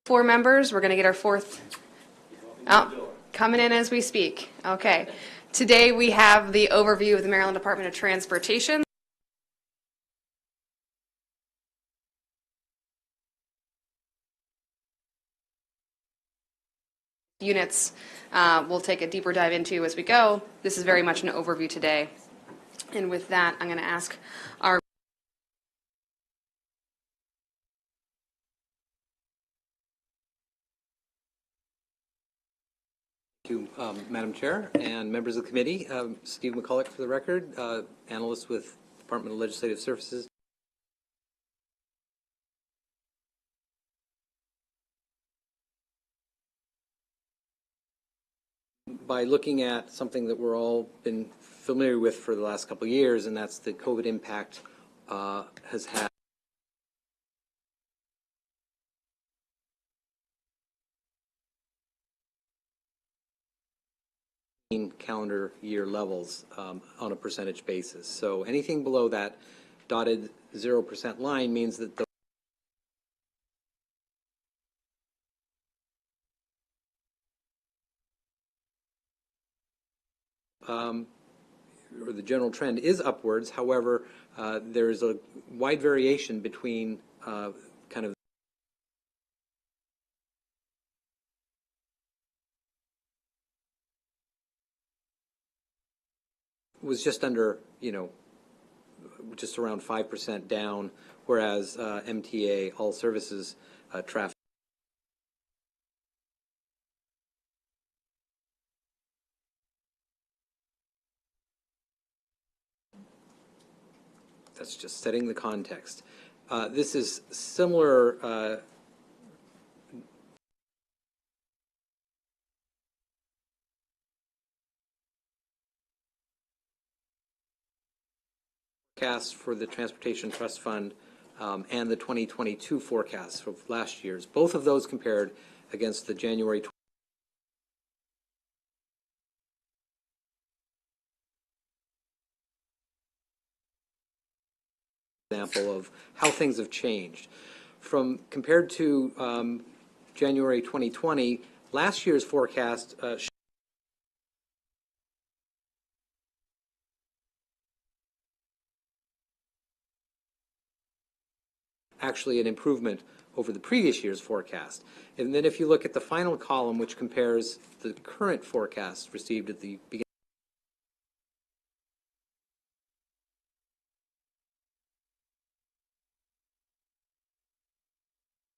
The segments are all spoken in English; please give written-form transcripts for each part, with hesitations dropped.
4 members. We're going to get our fourth. Oh, coming in as we speak. Okay. Today we have the overview of the Maryland Department of Transportation. Units we'll take a deeper dive into as we go. This is very much an overview today. And with that, I'm going to ask our Thank you, Madam Chair and members of the committee. Steve McCulloch for the record, analyst with Department of Legislative Services. By looking at something that we're all been familiar with for the last couple of years, and that's the COVID impact has had calendar year levels on a percentage basis. So anything below that dotted 0% line means that the or the general trend is upwards. However, there is a wide variation between kind of was just under, just around 5% down, whereas MTA, all services traffic, that's just setting the context. This is similar forecasts for the Transportation Trust Fund and the 2022 forecasts of last year's. Both of those compared against the January example of how things have changed. From compared to January 2020, last year's forecast actually an improvement over the previous year's forecast. And then if you look at the final column, which compares the current forecast received at the beginning,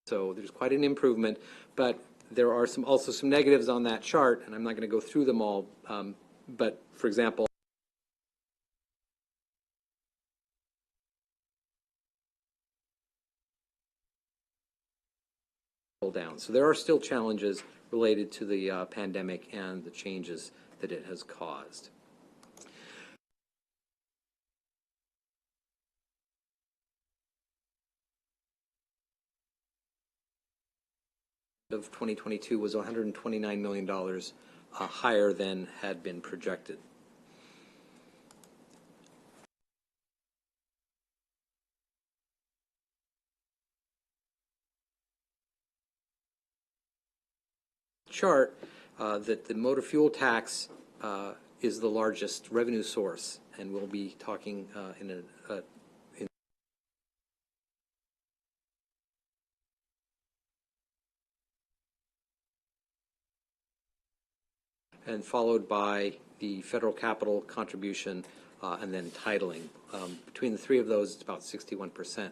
so there's quite an improvement, but there are also some negatives on that chart, and I'm not going to go through them all, but for example, down. So there are still challenges related to the pandemic and the changes that it has caused. Of 2022 was $129 million higher than had been projected. Chart that the motor fuel tax is the largest revenue source, and we'll be talking and followed by the federal capital contribution and then titling. Between the three of those, it's about 61%.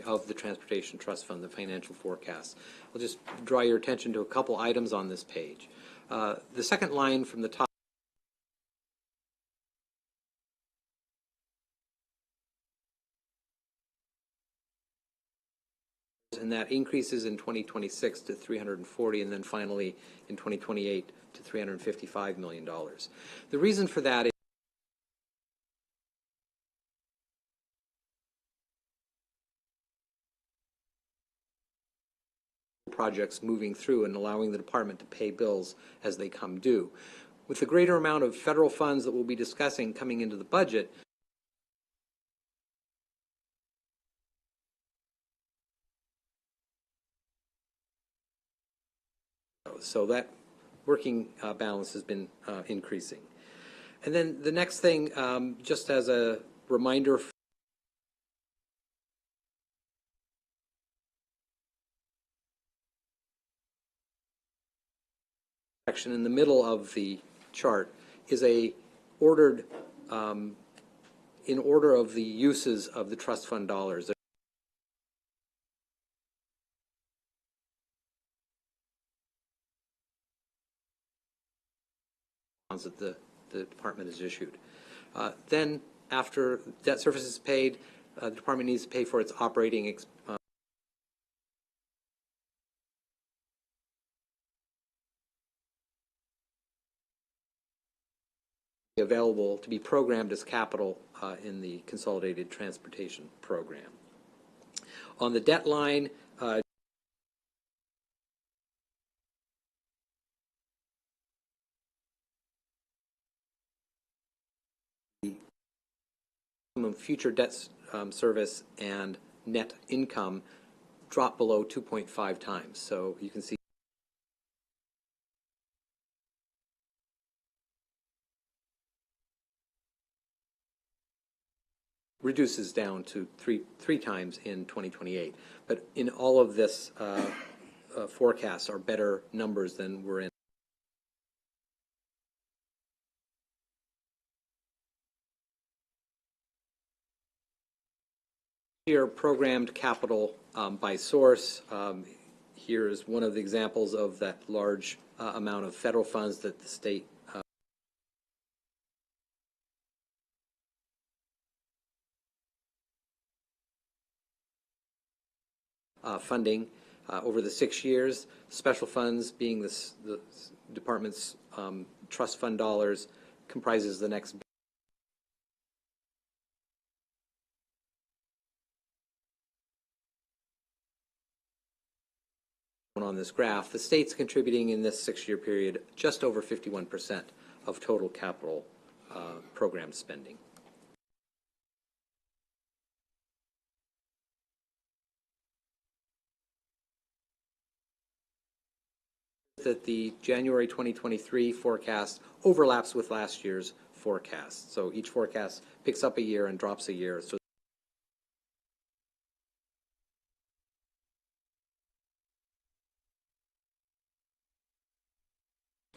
Of the Transportation Trust Fund, the financial forecast. I'll just draw your attention to a couple items on this page. The second line from the top, and that increases in 2026 to 340, and then finally in 2028 to $355 million. The reason for that is projects moving through and allowing the department to pay bills as they come due. With the greater amount of federal funds that we'll be discussing coming into the budget, so that working balance has been increasing. And then the next thing, just as a reminder, section in the middle of the chart is a ordered, in order of the uses of the trust fund dollars. That the department has issued. Then, after debt service is paid, the department needs to pay for its operating available to be programmed as capital in the Consolidated Transportation Program. On the debt line, future debt service and net income drop below 2.5 times. So you can see reduces down to three times in 2028. But in all of this, forecasts are better numbers than we're in. Here, programmed capital by source. Here is one of the examples of that large amount of federal funds that the state funding over the 6 years. Special funds being the department's trust fund dollars comprises the next. On this graph, the state's contributing in this 6-year period just over 51% of total capital program spending. That the January 2023 forecast overlaps with last year's forecast. So each forecast picks up a year and drops a year. So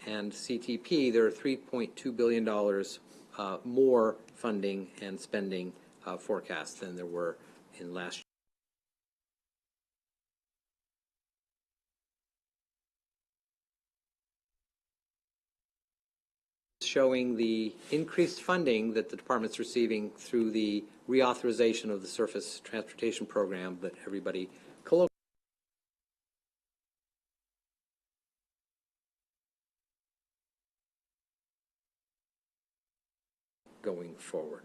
and CTP, there are $3.2 billion more funding and spending forecasts than there were in last year. Showing the increased funding that the department's receiving through the reauthorization of the Surface Transportation Program that everybody colloquially going forward.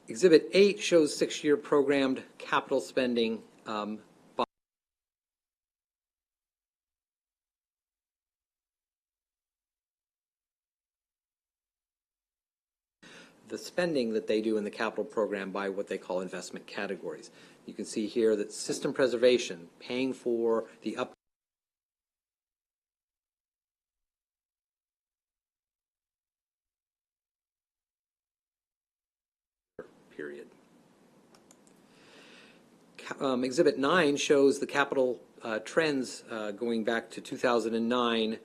Exhibit 8 shows 6-year programmed capital spending the spending that they do in the capital program by what they call investment categories. You can see here that system preservation, paying for the up period. Exhibit 9 shows the capital trends going back to 2009.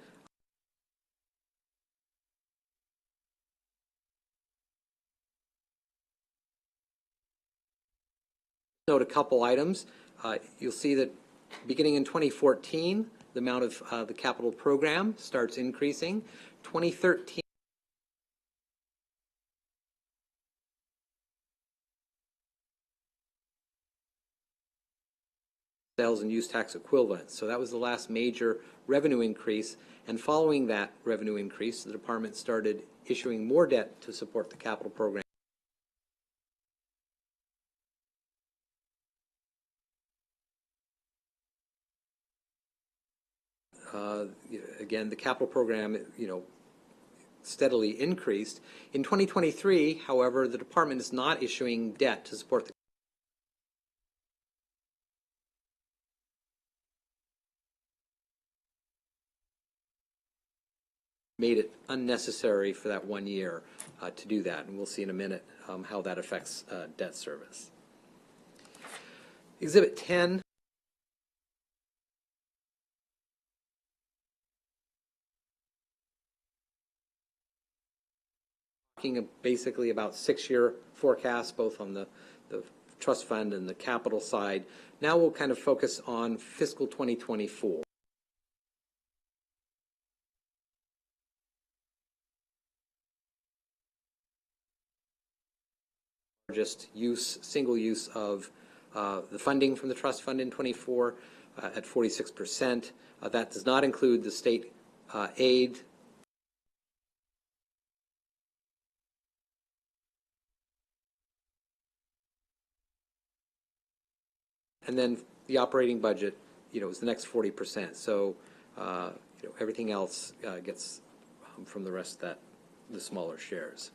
Note a couple items. You'll see that beginning in 2014, the amount of the capital program starts increasing. 2013, sales and use tax equivalent. So that was the last major revenue increase. And following that revenue increase, the department started issuing more debt to support the capital program. again, the capital program, steadily increased. In 2023, however, the department is not issuing debt to support the made it unnecessary for that 1 year to do that, and we'll see in a minute how that affects debt service. Exhibit 10 talking basically about 6-year forecasts, both on the trust fund and the capital side. Now we'll kind of focus on fiscal 2024. Just single use of the funding from the trust fund in 24 at 46%. That does not include the state aid. And then the operating budget, is the next 40%. So, everything else gets from the rest of the smaller shares.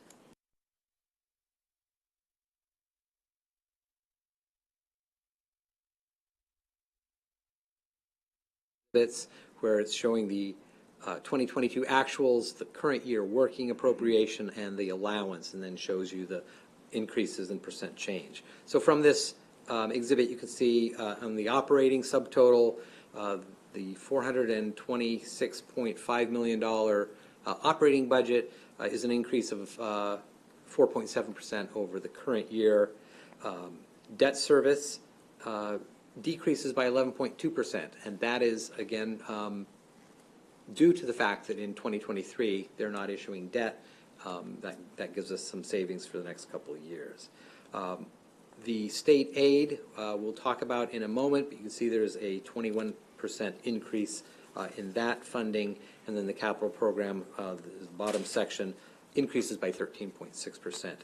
Bits where it's showing the 2022 actuals, the current year working appropriation, and the allowance, and then shows you the increases in percent change. So from this exhibit, you can see on the operating subtotal, the $426.5 million operating budget is an increase of 4.7% over the current year. Debt service decreases by 11.2%, and that is, again, due to the fact that in 2023 they're not issuing debt. That gives us some savings for the next couple of years. The state aid we'll talk about in a moment, but you can see there's a 21% increase in that funding, and then the capital program, the bottom section, increases by 13.6%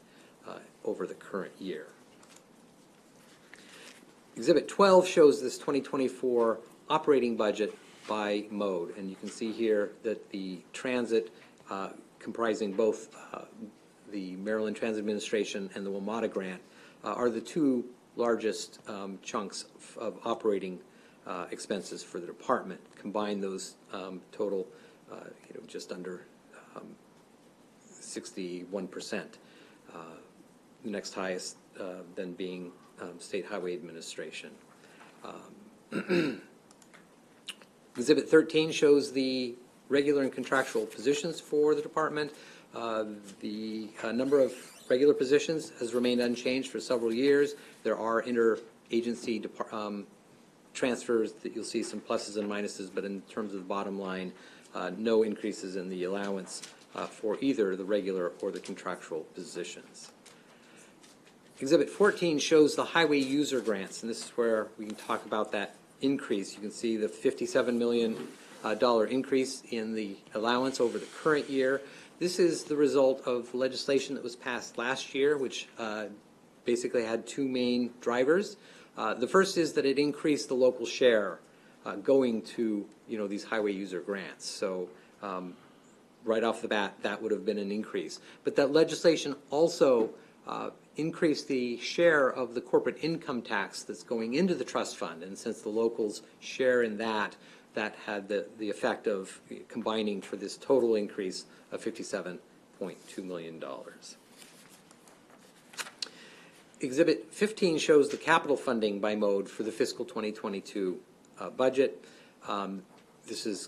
over the current year. Exhibit 12 shows this 2024 operating budget by mode, and you can see here that the transit, comprising both the Maryland Transit Administration and the WMATA grant, are the two largest chunks of operating expenses for the department. Combine those total, just under 61%. The next highest then being State Highway Administration. Exhibit 13 shows the regular and contractual positions for the department. The number of regular positions has remained unchanged for several years. There are interagency transfers that you'll see some pluses and minuses, but in terms of the bottom line, no increases in the allowance for either the regular or the contractual positions. Exhibit 14 shows the highway user grants, and this is where we can talk about that increase. You can see the $57 million increase in the allowance over the current year. This is the result of legislation that was passed last year, which basically had two main drivers. The first is that it increased the local share going to these highway user grants. So right off the bat, that would have been an increase. But that legislation also increase the share of the corporate income tax that's going into the trust fund, and since the locals share in that had the effect of combining for this total increase of $57.2 million. Exhibit 15 shows the capital funding by mode for the fiscal 2022 budget. This is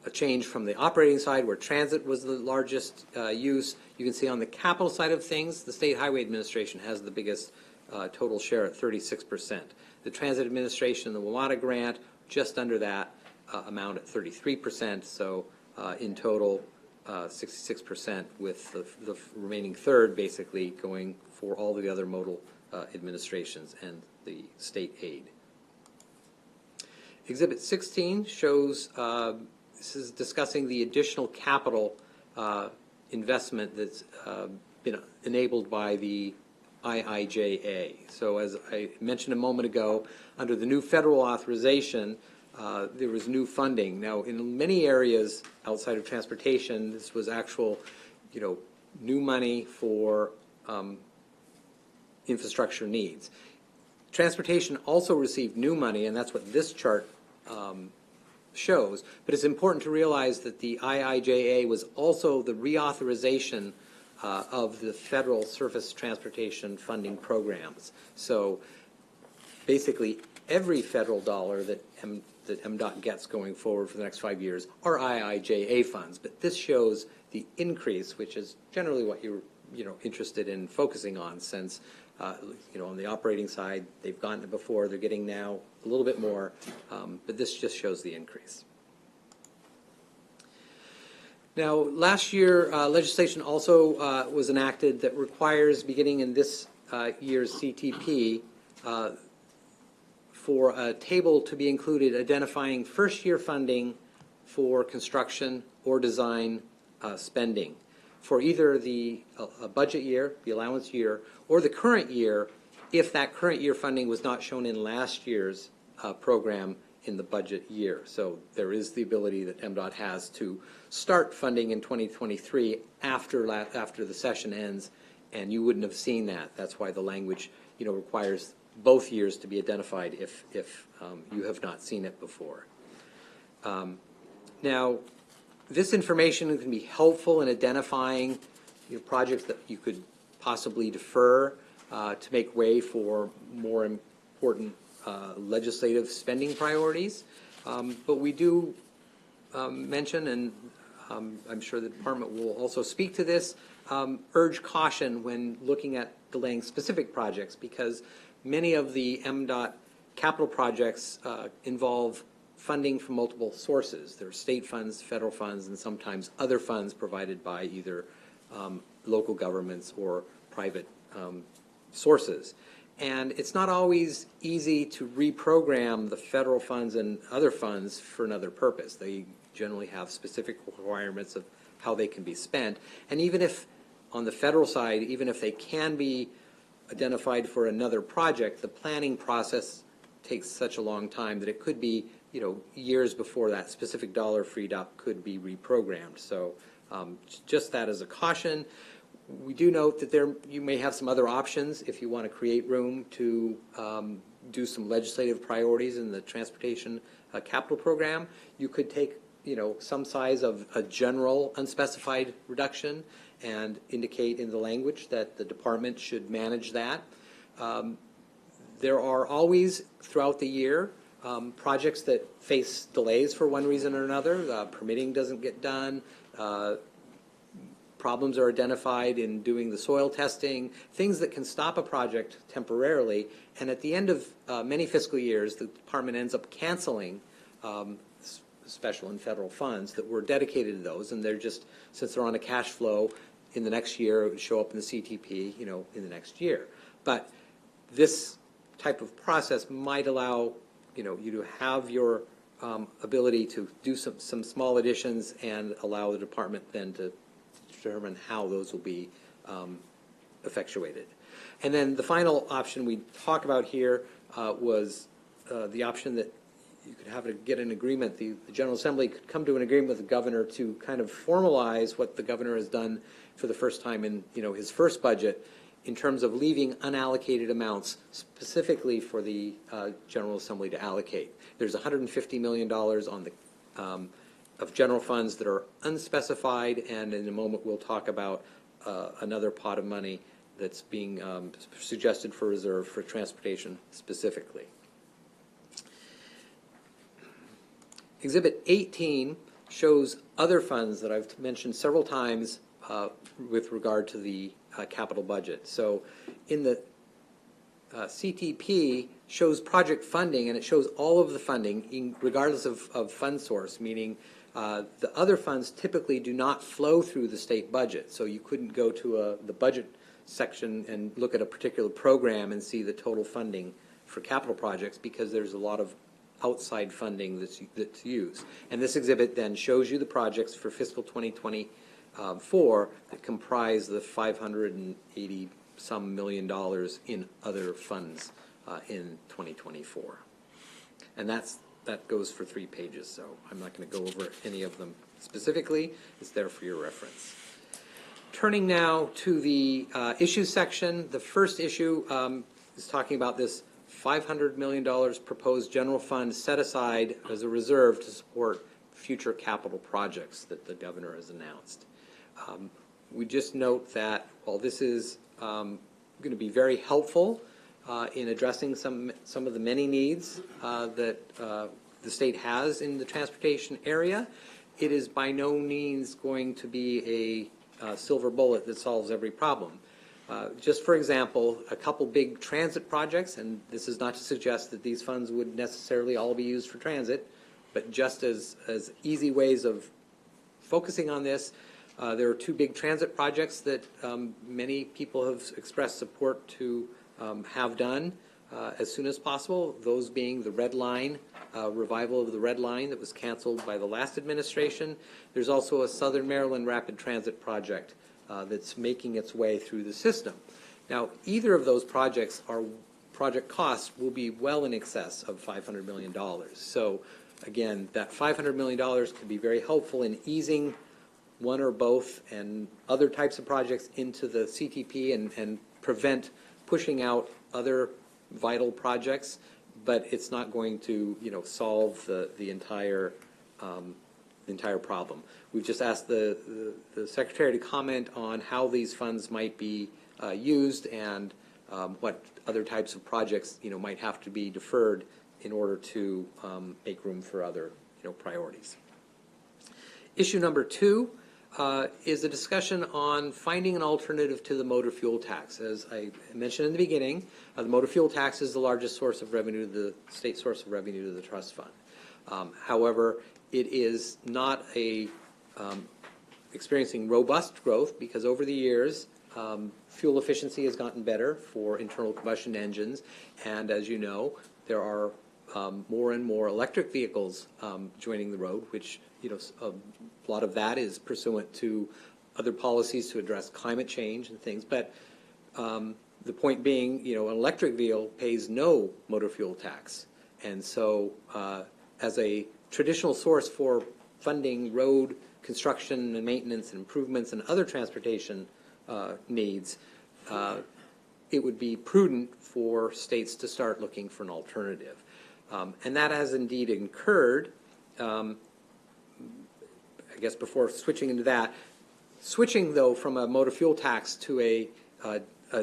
a change from the operating side, where transit was the largest use. You can see on the capital side of things, the State Highway Administration has the biggest total share at 36%. The Transit Administration and the WMATA grant, just under that amount at 33%. So in total, 66%, with the remaining third basically going for all the other modal administrations and the state aid. Exhibit 16 shows this is discussing the additional capital investment that's been enabled by the IIJA. So as I mentioned a moment ago, under the new federal authorization, there was new funding. Now, in many areas outside of transportation, this was actual, new money for infrastructure needs. Transportation also received new money, and that's what this chart shows. But it's important to realize that the IIJA was also the reauthorization of the federal surface transportation funding programs. So basically, every federal dollar that MDOT gets going forward for the next 5 years are IIJA funds. But this shows the increase, which is generally what you're interested in focusing on, since on the operating side, they've gotten it before, they're getting now a little bit more, but this just shows the increase. Now, last year, legislation also was enacted that requires, beginning in this year's CTP, for a table to be included identifying first-year funding for construction or design spending for either the budget year, the allowance year, or the current year, if that current year funding was not shown in last year's program in the budget year. So there is the ability that MDOT has to start funding in 2023 after the session ends, and you wouldn't have seen that. That's why the language requires both years to be identified if you have not seen it before. Now, this information can be helpful in identifying projects that you could possibly defer to make way for more important legislative spending priorities. But we do mention, and I'm sure the department will also speak to this, urge caution when looking at delaying specific projects, because many of the MDOT capital projects involve funding from multiple sources. There are state funds, federal funds, and sometimes other funds provided by either local governments or private sources. And it's not always easy to reprogram the federal funds and other funds for another purpose. They generally have specific requirements of how they can be spent. And even if, on the federal side, even if they can be identified for another project, the planning process takes such a long time that it could be, years before that specific dollar freed up could be reprogrammed. So just that as a caution. We do note that you may have some other options if you want to create room to do some legislative priorities in the transportation capital program. You could take, some size of a general unspecified reduction and indicate in the language that the department should manage that. There are always, throughout the year, projects that face delays for one reason or another. Permitting doesn't get done. Problems are identified in doing the soil testing, things that can stop a project temporarily. And at the end of many fiscal years, the department ends up canceling special and federal funds that were dedicated to those. And they're just, since they're on a cash flow, in the next year, it would show up in the CTP, in the next year. But this type of process might allow, you to have your ability to do some small additions and allow the department then to determine how those will be effectuated. And then the final option we talk about here was the option that you could get an agreement. The General Assembly could come to an agreement with the governor to kind of formalize what the governor has done for the first time in his first budget, in terms of leaving unallocated amounts specifically for the General Assembly to allocate. There's $150 million on the of general funds that are unspecified, and in a moment we'll talk about another pot of money that's being suggested for reserve for transportation specifically. Exhibit 18 shows other funds that I've mentioned several times with regard to the capital budget. So in the CTP shows project funding, and it shows all of the funding regardless of fund source, meaning the other funds typically do not flow through the state budget. So you couldn't go to the budget section and look at a particular program and see the total funding for capital projects, because there's a lot of outside funding that's used. And this exhibit then shows you the projects for fiscal 2024 that comprise the $580-some million in other funds in 2024. And that's that goes for 3 pages, so I'm not going to go over any of them specifically. It's there for your reference. Turning now to the issues section, the first issue is talking about this $500 million proposed general fund set aside as a reserve to support future capital projects that the governor has announced. We just note that while this is going to be very helpful in addressing some of the many needs that the state has in the transportation area, it is by no means going to be a silver bullet that solves every problem. Just for example, a couple big transit projects, and this is not to suggest that these funds would necessarily all be used for transit, but just as easy ways of focusing on this, there are 2 big transit projects that many people have expressed support to have done as soon as possible, those being the Red Line, revival of the Red Line that was canceled by the last administration. There's also a Southern Maryland Rapid Transit project that's making its way through the system. Now, either of those project costs will be well in excess of $500 million. So, again, that $500 million could be very helpful in easing one or both and other types of projects into the CTP and prevent pushing out other vital projects, but it's not going to, solve the entire problem. We've just asked the Secretary to comment on how these funds might be used and what other types of projects, might have to be deferred in order to make room for other, priorities. Issue number 2 is a discussion on finding an alternative to the motor fuel tax. As I mentioned in the beginning, the motor fuel tax is the largest source of revenue, the state source of revenue to the trust fund. However, it is not experiencing robust growth because over the years, fuel efficiency has gotten better for internal combustion engines, and as you know, there are more and more electric vehicles joining the road, which a lot of that is pursuant to other policies to address climate change and things. But the point being, an electric vehicle pays no motor fuel tax, and so as a traditional source for funding road construction and maintenance and improvements and other transportation needs, it would be prudent for states to start looking for an alternative. And that has indeed occurred. I guess before switching into that, switching though from a motor fuel tax to a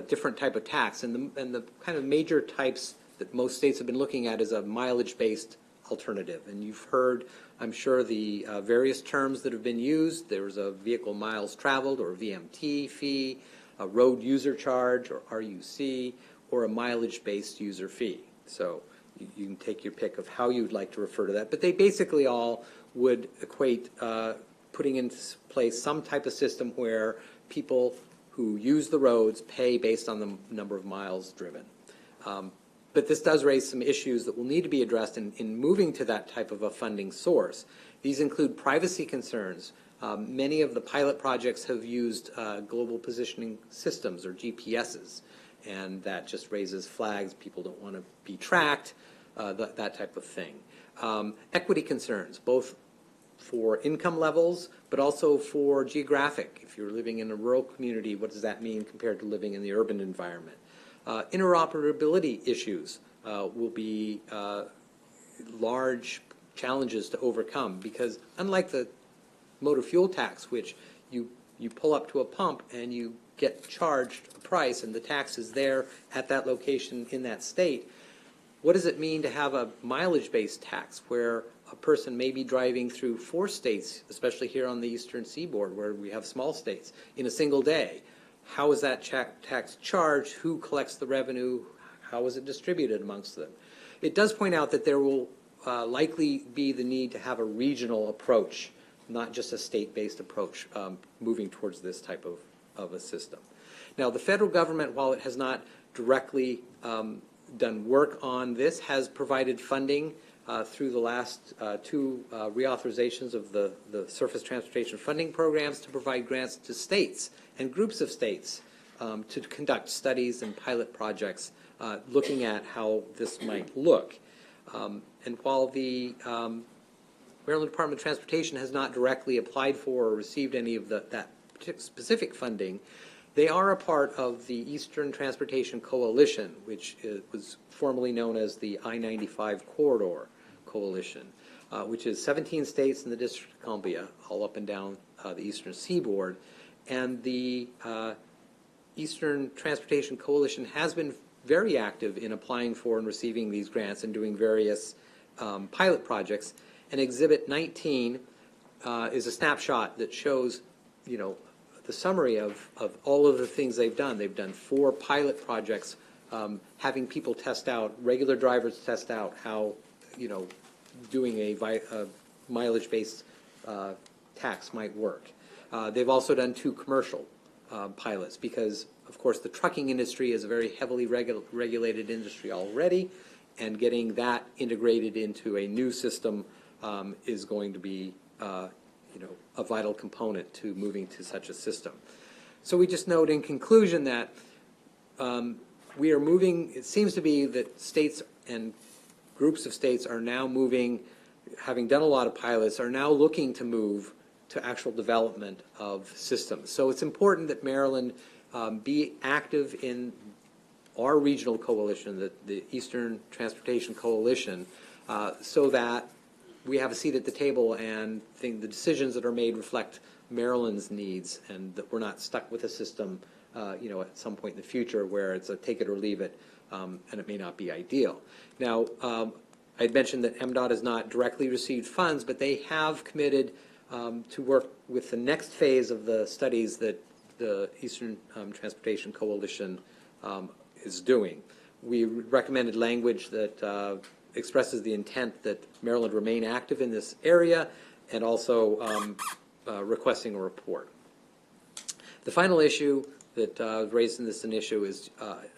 different type of tax, and the kind of major types that most states have been looking at is a mileage-based alternative. And you've heard, I'm sure, the various terms that have been used. There's a vehicle miles traveled, or VMT fee, a road user charge, or RUC, or a mileage-based user fee. So you can take your pick of how you'd like to refer to that. But they basically all would equate putting into place some type of system where people who use the roads pay based on the number of miles driven. But this does raise some issues that will need to be addressed in moving to that type of a funding source. These include privacy concerns. Many of the pilot projects have used global positioning systems, or GPSs, and that just raises flags. People don't want to be tracked, that type of thing. Equity concerns, both for income levels, but also for geographic. If you're living in a rural community, what does that mean compared to living in the urban environment? Interoperability issues will be large challenges to overcome, because unlike the motor fuel tax, which you pull up to a pump and you get charged a price and the tax is there at that location in that state, what does it mean to have a mileage-based tax where a person may be driving through 4 states, especially here on the eastern seaboard where we have small states, in a single day? How is that tax charged? Who collects the revenue? How is it distributed amongst them? It does point out that there will likely be the need to have a regional approach, not just a state-based approach, moving towards this type of a system. Now, the federal government, while it has not directly done work on this, has provided funding through the last 2 reauthorizations of the surface transportation funding programs to provide grants to states and groups of states to conduct studies and pilot projects looking at how this might look. And while the Maryland Department of Transportation has not directly applied for or received any of that specific funding, they are a part of the Eastern Transportation Coalition, which was formerly known as the I-95 Corridor Coalition, which is 17 states in the District of Columbia, all up and down the eastern seaboard. And the Eastern Transportation Coalition has been very active in applying for and receiving these grants and doing various pilot projects. And Exhibit 19 is a snapshot that shows, the summary of all of the things they've done. They've done 4 pilot projects, having people test out, regular drivers test out how, doing a mileage-based tax might work. They've also done 2 commercial pilots because, of course, the trucking industry is a very heavily regulated industry already, and getting that integrated into a new system is going to be a vital component to moving to such a system. So we just note in conclusion that we are moving, it seems to be that states and groups of states are now moving, having done a lot of pilots, are now looking to move to actual development of systems. So it's important that Maryland be active in our regional coalition, the Eastern Transportation Coalition, so that we have a seat at the table and think the decisions that are made reflect Maryland's needs, and that we're not stuck with a system, at some point in the future where it's a take it or leave it, and it may not be ideal. Now, I had mentioned that MDOT has not directly received funds, but they have committed to work with the next phase of the studies that the Eastern Transportation Coalition is doing. We recommended language that expresses the intent that Maryland remain active in this area, and also requesting a report. The final issue that was raised in this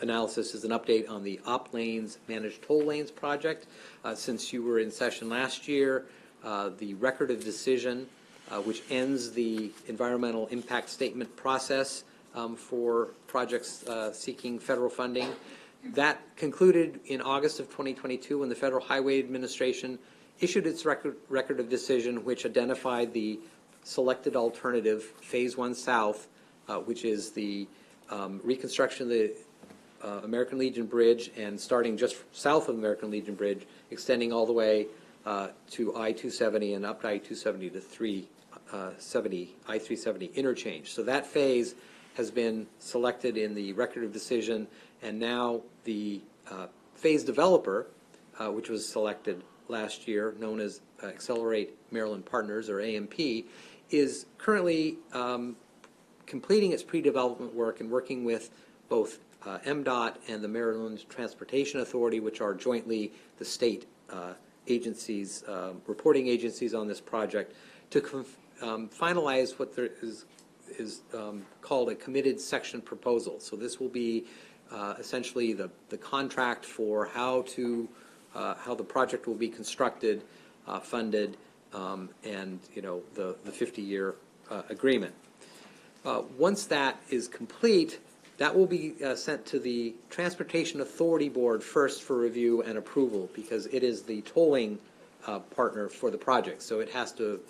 analysis is an update on the Op Lanes Managed Toll Lanes project. Since you were in session last year, the record of decision, which ends the environmental impact statement process for projects seeking federal funding, that concluded in August of 2022 when the Federal Highway Administration issued its record of decision, which identified the selected alternative, Phase 1 South, which is the reconstruction of the American Legion Bridge, and starting just south of American Legion Bridge, extending all the way to I-270 and up to I-270 to I-370 interchange. So that phase has been selected in the record of decision, and now the phase developer, which was selected last year, known as Accelerate Maryland Partners, or AMP, is currently completing its pre-development work and working with both MDOT and the Maryland Transportation Authority, which are jointly the state agencies, reporting agencies on this project, to finalize what there is called a committed section proposal. So this will be essentially the contract for how the project will be constructed, funded, and the 50-year agreement. Once that is complete, that will be sent to the Transportation Authority Board first for review and approval, because it is the tolling partner for the project. So it has to,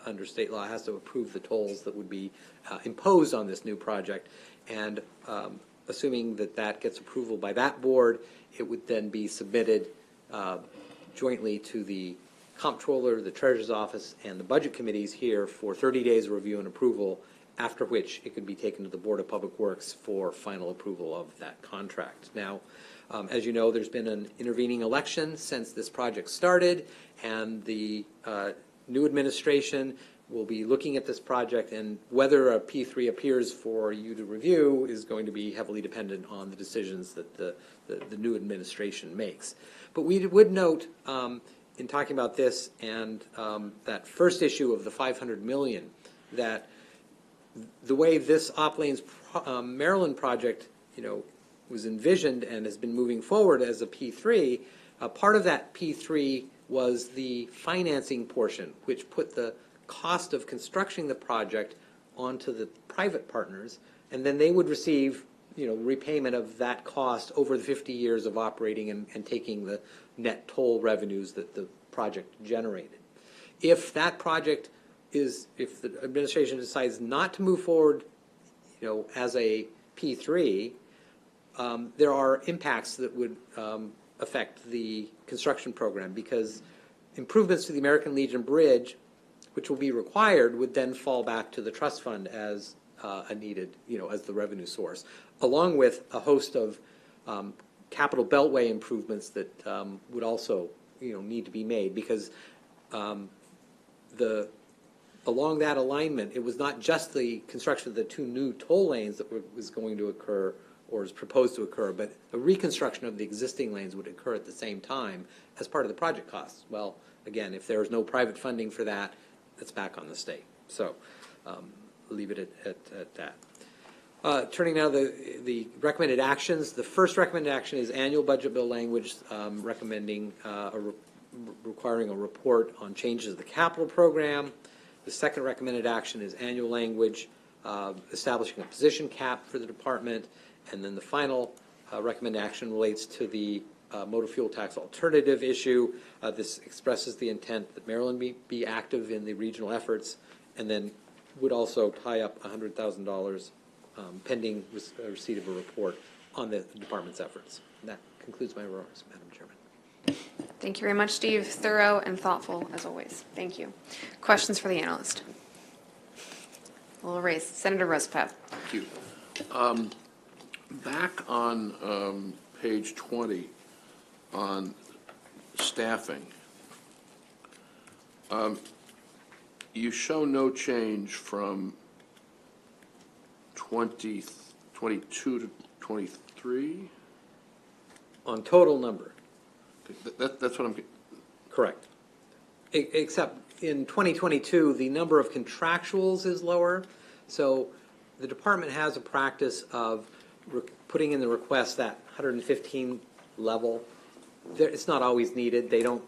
under state law, has to approve the tolls that would be imposed on this new project. And assuming that gets approval by that board, it would then be submitted jointly to the comptroller, the treasurer's office, and the budget committees here for 30 days of review and approval, after which it could be taken to the Board of Public Works for final approval of that contract. Now, as you know, there's been an intervening election since this project started, and the new administration will be looking at this project, and whether a P3 appears for you to review is going to be heavily dependent on the decisions that the new administration makes. But we would note, in talking about this and that first issue of the $500 million, that the way this Op Lanes Maryland project, was envisioned and has been moving forward as a P3, part of that P3 was the financing portion, which put the cost of constructing the project onto the private partners, and then they would receive repayment of that cost over the 50 years of operating and taking the net toll revenues that the project generated. If that project if the administration decides not to move forward, as a P3, there are impacts that would affect the construction program, because improvements to the American Legion Bridge, which will be required, would then fall back to the trust fund as a needed, as the revenue source, along with a host of capital beltway improvements that would also, need to be made, because along that alignment, it was not just the construction of the 2 new toll lanes that was going to occur or is proposed to occur, but the reconstruction of the existing lanes would occur at the same time as part of the project costs. Well, again, if there is no private funding for that, it's back on the state. So leave it at that. Turning now to the recommended actions. The first recommended action is annual budget bill language recommending requiring a report on changes to the capital program. The second recommended action is annual language establishing a position cap for the department. And then the final recommended action relates to the motor fuel tax alternative issue. This expresses the intent that Maryland be active in the regional efforts, and then would also tie up $100,000 pending receipt of a report on the department's efforts. And that concludes my remarks, Madam Chairman. Thank you very much, Steve. Thorough and thoughtful, as always. Thank you. Questions for the analyst? A little raise. Senator Roosevelt. Thank you. Back on page 20 on staffing, you show no change from 2022 to 23? On total number. That's what I'm... Correct. Except in 2022, the number of contractuals is lower. So the department has a practice of putting in the request that 115 level. It's not always needed. They don't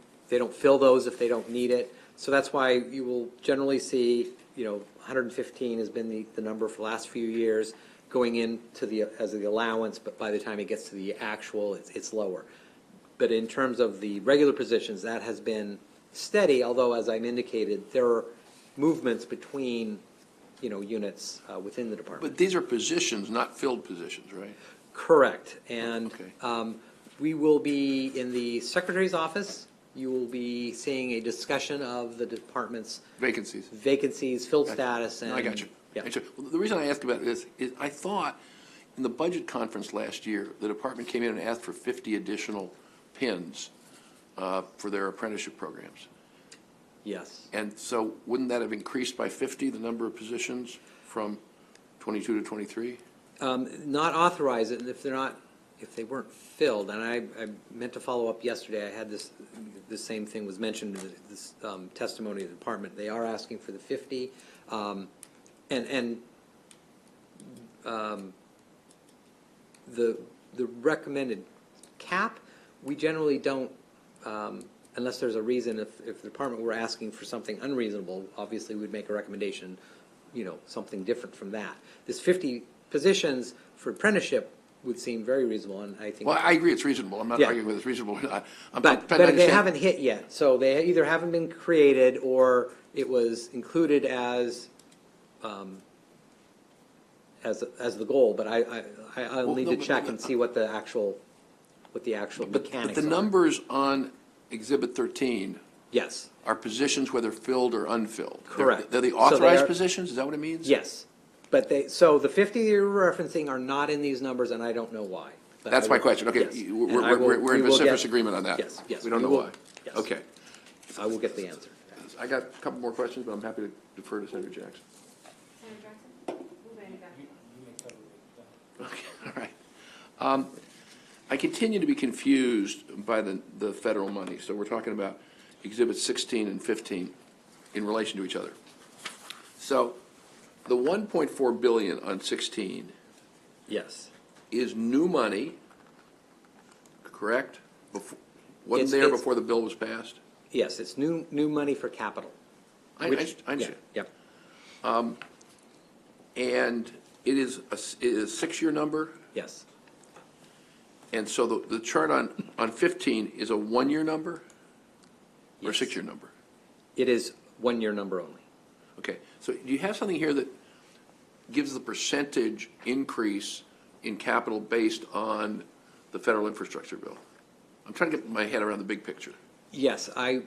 fill those if they don't need it. So that's why you will generally see, 115 has been the number for the last few years going into as the allowance, but by the time it gets to the actual, it's lower. But in terms of the regular positions, that has been steady, although, as I indicated, there are movements between, units within the department. But these are positions, not filled positions, right? Correct. And okay. We will be in the Secretary's office. You will be seeing a discussion of the department's vacancies, filled status. And, no, I got you. Yeah. Well, the reason I asked about this is I thought in the budget conference last year, the department came in and asked for 50 additional pins for their apprenticeship programs. Yes. And so wouldn't that have increased by 50, the number of positions from 22 to 23? Not authorize it, and if they weren't filled, and I meant to follow up yesterday. I had this same thing was mentioned in this testimony of the department. They are asking for the 50, the recommended cap. We generally don't, unless there's a reason. If the department were asking for something unreasonable, obviously we'd make a recommendation, something different from that. This 50 positions for apprenticeship would seem very reasonable, and I think. Well, I agree it's reasonable. I'm not arguing whether it's reasonable. But they haven't hit yet, so they either haven't been created or it was included as the goal. But I'll need to check and see what the actual mechanics are. But the numbers on Exhibit 13 yes. are positions whether filled or unfilled. Correct. They're the authorized positions? Is that what it means? Yes. But so the 50 you're referencing are not in these numbers, and I don't know why. But that's my question. Okay, yes. We're in vociferous agreement on that. Yes. We don't know why. Yes. Okay. I will get the answer. I got a couple more questions, but I'm happy to defer to Senator Jackson. Senator Jackson? Okay, all right. I continue to be confused by the federal money. So we're talking about Exhibits 16 and 15 in relation to each other. So the $1.4 billion on 16 yes. is new money, correct? Wasn't there before the bill was passed? Yes, it's new money for capital. I understand. Yeah. And it is a 6-year number? Yes. And so the chart on 15 is a one-year number or a Yes. 6-year number? It is one-year number only. Okay, so do you have something here that gives the percentage increase in capital based on the federal infrastructure bill? I'm trying to get my head around the big picture. Yes, I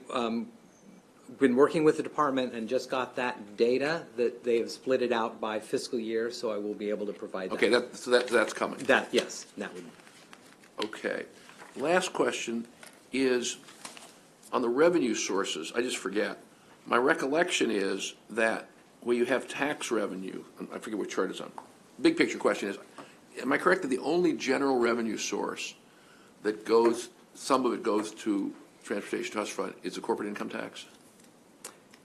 been working with the department and just got that data that they have split it out by fiscal year, so I will be able to provide that. Okay, that's coming. Yes, that would. Okay. Last question is on the revenue sources. I just forget. My recollection is that where you have tax revenue, I forget what chart it's on. Big picture question is, am I correct that the only general revenue source that goes, some of it goes to Transportation Trust Fund is the corporate income tax?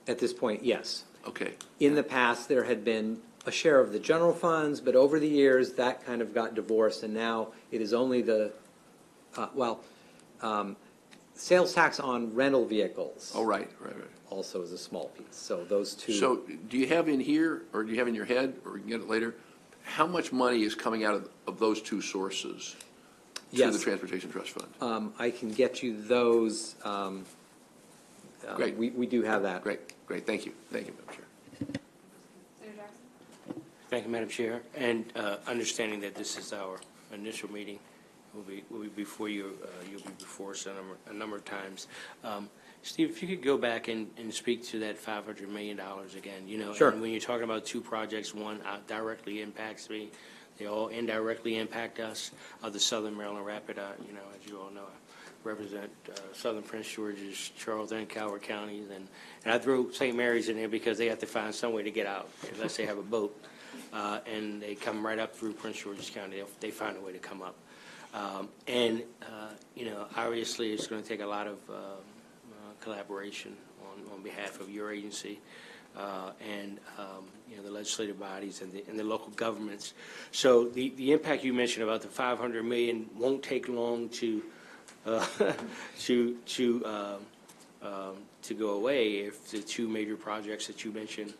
At this point, yes. Okay. In the past, there had been a share of the general funds, but over the years, that kind of got divorced, and now it is only the, sales tax on rental vehicles. Oh, right. Also is a small piece, so those two. So do you have in here, or do you have in your head, or you can get it later, how much money is coming out of those two sources to Yes. the Transportation Trust Fund? I can get you those. Great. We do have that. Great. Thank you, Madam Chair. Senator Jackson? Thank you, Madam Chair. And understanding that this is our initial meeting, we'll be before you, you'll be before us a number of times. Steve, if you could go back and speak to that $500 million again, you know. Sure. And when you're talking about two projects, one directly impacts me, they all indirectly impact us. The Southern Maryland Rapid, you know, as you all know, I represent Southern Prince George's, Charles, and Coward counties, and I throw St. Mary's in there because they have to find some way to get out unless they have a boat, and they come right up through Prince George's County. They find a way to come up, you know, obviously it's going to take a lot of collaboration on behalf of your agency and you know, the legislative bodies and the local governments. So the impact you mentioned about the $500 million won't take long to go away if the two major projects that you mentioned,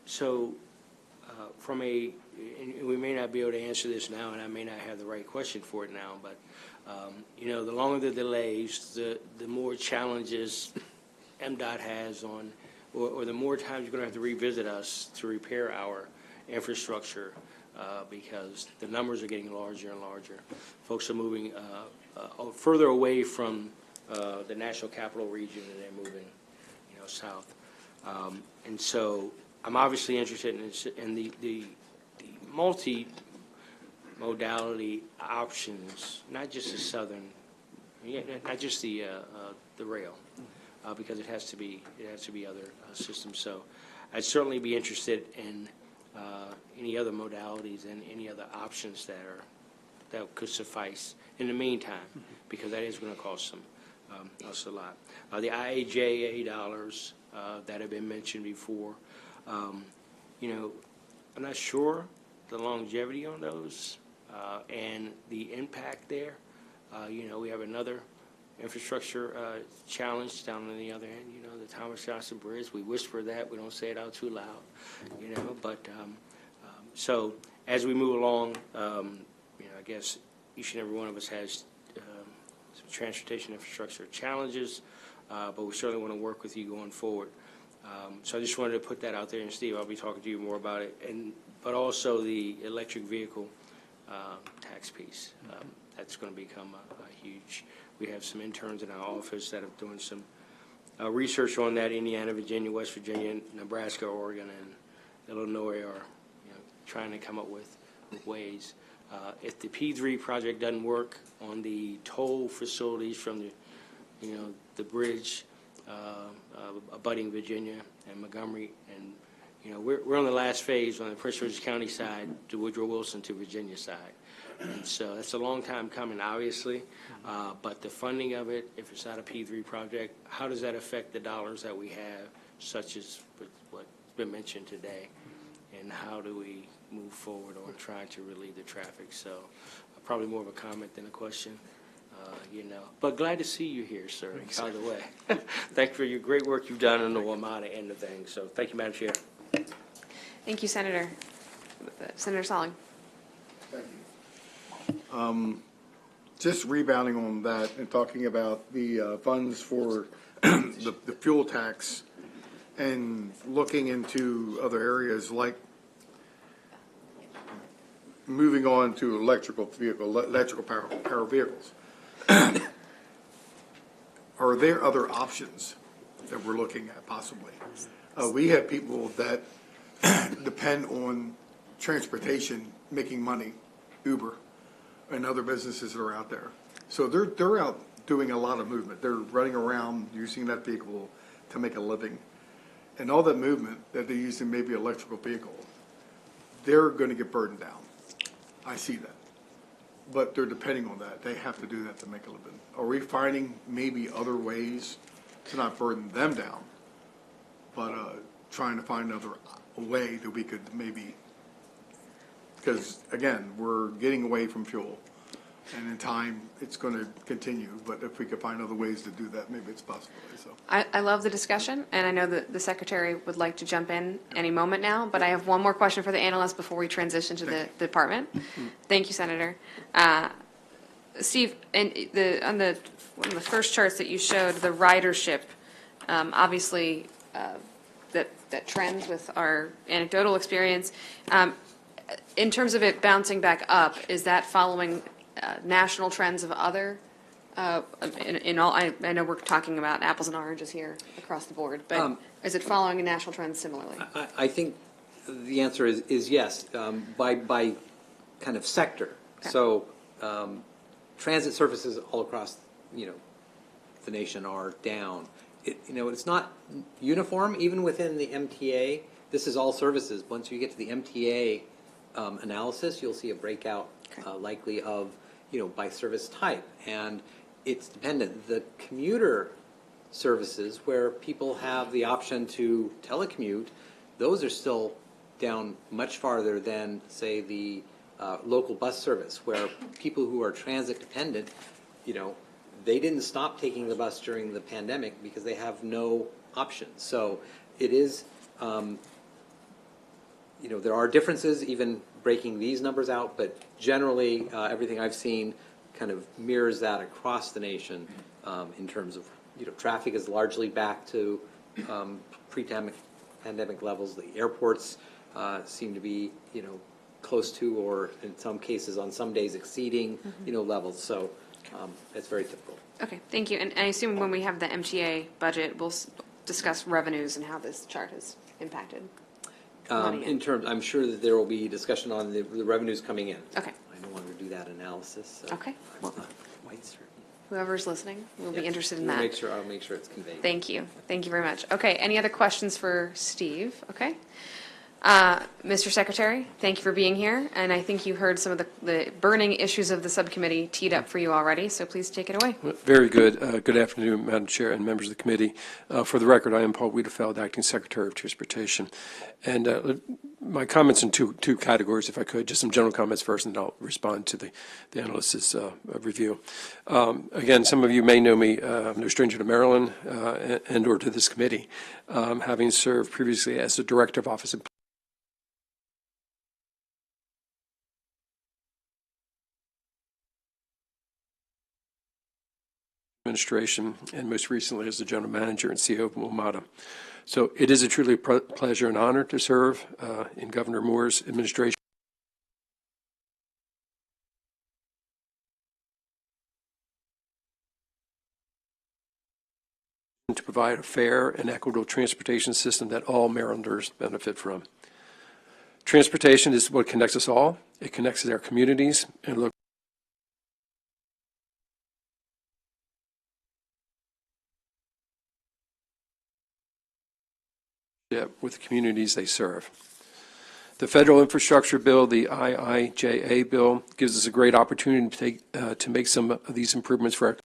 so from a, and we may not be able to answer this now, and I may not have the right question for it now, but you know, the longer the delays, the more challenges MDOT has on, or the more times you're going to have to revisit us to repair our infrastructure. Because the numbers are getting larger and larger. Folks are moving further away from the national capital region, and they're moving, you know, south. And so I'm obviously interested in the multi-modality options, not just the southern, not just the rail, because it has to be other systems. So I'd certainly be interested in any other modalities and any other options that could suffice in the meantime, because that is going to cost us a lot. The IAJA dollars that have been mentioned before, you know, I'm not sure the longevity on those and the impact there. You know, we have another infrastructure challenge down on the other end, you know, the Thomas Johnson Bridge. We whisper that, we don't say it out too loud, you know, but so as we move along, you know, I guess each and every one of us has some transportation infrastructure challenges, but we certainly want to work with you going forward. So I just wanted to put that out there, and Steve, I'll be talking to you more about it, but also the electric vehicle tax piece. That's going to become a huge. We have some interns in our office that are doing some research on that. Indiana, Virginia, West Virginia, Nebraska, Oregon, and Illinois are, you know, trying to come up with ways. If the P3 project doesn't work on the toll facilities from the, you know, the bridge abutting Virginia and Montgomery, and you know, we're on the last phase on the Prince George's County side to Woodrow Wilson to Virginia side. And so that's a long time coming, obviously, but the funding of it, if it's not a P3 project, how does that affect the dollars that we have, such as what's been mentioned today, and how do we move forward on trying to relieve the traffic? So probably more of a comment than a question, you know. But glad to see you here, sir, by the way. Thank you for your great work you've done on the WMATA end of things. So thank you, Madam Chair. Thank you, Senator. Senator Solling. Just rebounding on that and talking about the funds for the fuel tax and looking into other areas like moving on to electrical power vehicles. Are there other options that we're looking at possibly? We have people that depend on transportation making money, Uber, and other businesses that are out there. So they're out doing a lot of movement. They're running around using that vehicle to make a living. And all that movement that they use in maybe an electrical vehicle, they're going to get burdened down. I see that. But they're depending on that. They have to do that to make a living. Are we finding maybe other ways to not burden them down, but trying to find another way that we could maybe, because again, we're getting away from fuel, and in time it's going to continue. But if we could find other ways to do that, maybe it's possible. So I love the discussion, and I know that the Secretary would like to jump in any moment now, but I have one more question for the analyst before we transition to the department. Thank you, Senator. Steve, on one of the first charts that you showed, the ridership, obviously that trends with our anecdotal experience. In terms of it bouncing back up, is that following national trends of other? In all, I know we're talking about apples and oranges here across the board, but is it following a national trend similarly? I think the answer is yes, by kind of sector. Okay. So transit services all across the nation are down. It's not uniform even within the MTA. This is all services. Once you get to the MTA analysis, you'll see a breakout likely of by service type, and it's dependent. The commuter services where people have the option to telecommute, those are still down much farther than, say, the local bus service, where people who are transit dependent, they didn't stop taking the bus during the pandemic because they have no options. So it is, there are differences even breaking these numbers out, but generally everything I've seen kind of mirrors that across the nation in terms of, traffic is largely back to pre-pandemic levels. The airports seem to be, close to, or in some cases on some days exceeding, levels. So it's very typical. Okay, thank you. And I assume when we have the MTA budget, we'll discuss revenues and how this chart has impacted. In terms, I'm sure that there will be discussion on the revenues coming in. Okay. I no longer do that analysis. So Okay. I'm not quite certain. Whoever's listening will be interested in We'll that. I'll make sure it's conveyed. Thank you. Thank you very much. Okay, any other questions for Steve? Okay. Mr. Secretary, thank you for being here, and I think you heard some of the burning issues of the subcommittee teed up for you already, so please take it away. Very good. Good afternoon, Madam Chair and members of the committee. For the record, I am Paul Wiedefeld, Acting Secretary of Transportation. And my comments in two categories, if I could, just some general comments first, and I'll respond to the analyst's review. Again, some of you may know me, I'm no stranger to Maryland and or to this committee, having served previously as the Director of Office of Administration, and most recently as the General Manager and CEO of WMATA. So it is a truly pleasure and honor to serve in Governor Moore's administration to provide a fair and equitable transportation system that all Marylanders benefit from. Transportation is what connects us all. It connects our communities and local with the communities they serve. The federal infrastructure bill, the IIJA bill, gives us a great opportunity to make some of these improvements for our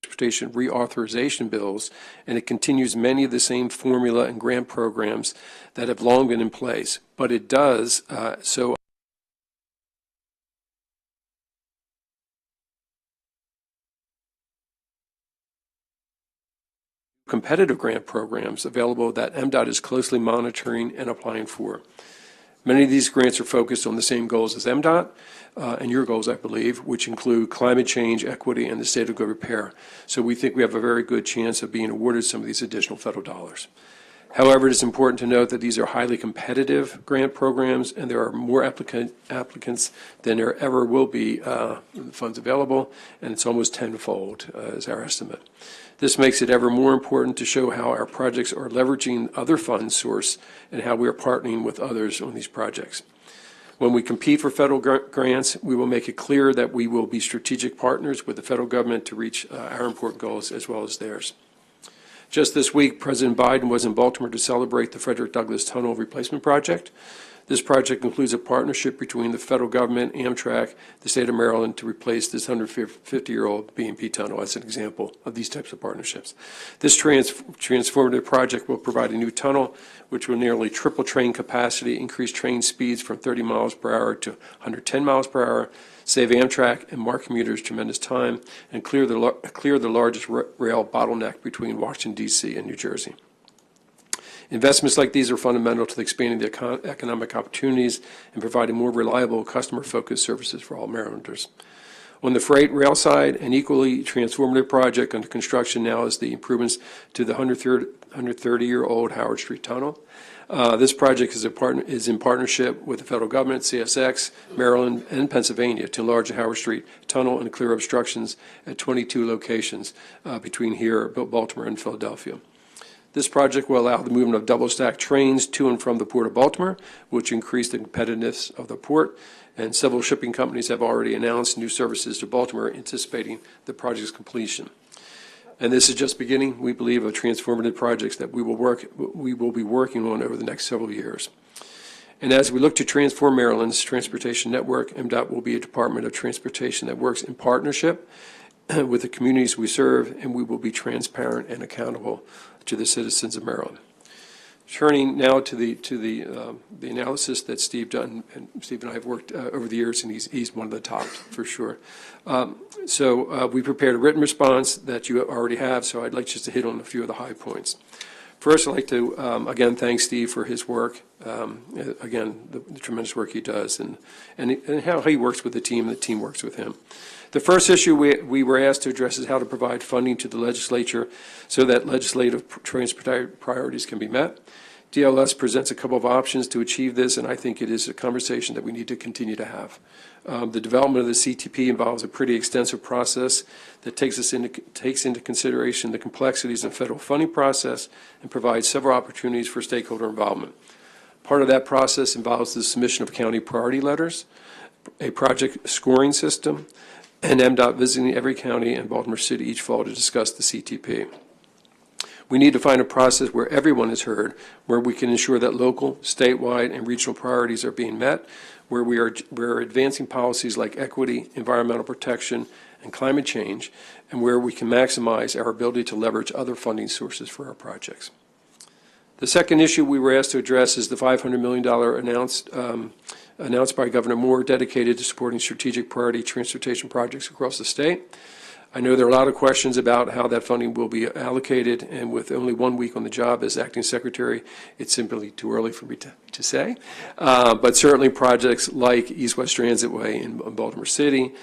transportation reauthorization bills, and it continues many of the same formula and grant programs that have long been in place. But it does so competitive grant programs available that MDOT is closely monitoring and applying for. Many of these grants are focused on the same goals as MDOT and your goals, I believe, which include climate change, equity, and the state of good repair. So we think we have a very good chance of being awarded some of these additional federal dollars. However, it is important to note that these are highly competitive grant programs, and there are more applicants than there ever will be funds available, and it's almost tenfold is our estimate. This makes it ever more important to show how our projects are leveraging other fund source and how we are partnering with others on these projects. When we compete for federal grants, we will make it clear that we will be strategic partners with the federal government to reach our important goals as well as theirs. Just this week, President Biden was in Baltimore to celebrate the Frederick Douglass Tunnel Replacement Project. This project includes a partnership between the federal government, Amtrak, the state of Maryland to replace this 150-year-old B&P tunnel as an example of these types of partnerships. This transformative project will provide a new tunnel which will nearly triple train capacity, increase train speeds from 30 miles per hour to 110 miles per hour, save Amtrak and MARC commuters tremendous time, and clear the largest rail bottleneck between Washington, D.C. and New Jersey. Investments like these are fundamental to expanding the economic opportunities and providing more reliable, customer-focused services for all Marylanders. On the freight rail side, an equally transformative project under construction now is the improvements to the 130-year-old Howard Street Tunnel. This project is in partnership with the federal government, CSX, Maryland, and Pennsylvania to enlarge the Howard Street Tunnel and clear obstructions at 22 locations between here, Baltimore, and Philadelphia. This project will allow the movement of double-stack trains to and from the Port of Baltimore, which increase the competitiveness of the port, and several shipping companies have already announced new services to Baltimore, anticipating the project's completion. And this is just beginning, we believe, of transformative projects that we will be working on over the next several years. And as we look to transform Maryland's transportation network, MDOT will be a Department of Transportation that works in partnership with the communities we serve, and we will be transparent and accountable to the citizens of Maryland. Turning now to the analysis that Steve done, and Steve and I have worked over the years, and he's one of the top for sure. So we prepared a written response that you already have, so I'd like just to hit on a few of the high points. First, I'd like to, again, thank Steve for his work, again, the tremendous work he does, and how he works with the team, and the team works with him. The first issue we were asked to address is how to provide funding to the legislature so that legislative transportation priorities can be met. DLS presents a couple of options to achieve this, and I think it is a conversation that we need to continue to have. The development of the CTP involves a pretty extensive process that takes into consideration the complexities of the federal funding process and provides several opportunities for stakeholder involvement. Part of that process involves the submission of county priority letters, a project scoring system, and MDOT visiting every county and Baltimore City each fall to discuss the CTP. We need to find a process where everyone is heard, where we can ensure that local, statewide, and regional priorities are being met, where we're advancing policies like equity, environmental protection, and climate change, and where we can maximize our ability to leverage other funding sources for our projects. The second issue we were asked to address is the $500 million announced by Governor Moore, dedicated to supporting strategic priority transportation projects across the state. I know there are a lot of questions about how that funding will be allocated, and with only 1 week on the job as acting secretary, it's simply too early for me to say. But certainly projects like East-West Transitway in Baltimore City,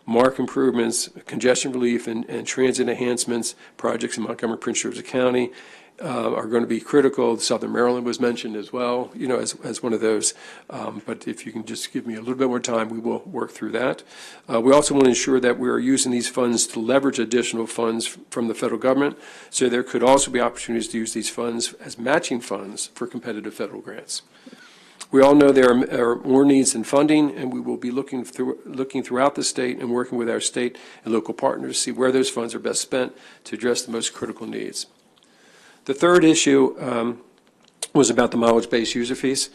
MARC improvements, congestion relief, and transit enhancements, projects in Montgomery, Prince George's County, are going to be critical. Southern Maryland was mentioned as well, as one of those. But if you can just give me a little bit more time, we will work through that. We also want to ensure that we are using these funds to leverage additional funds from the federal government, so there could also be opportunities to use these funds as matching funds for competitive federal grants. We all know there are more needs than funding, and we will be looking throughout the state and working with our state and local partners to see where those funds are best spent to address the most critical needs. The third issue was about the mileage-based user fees.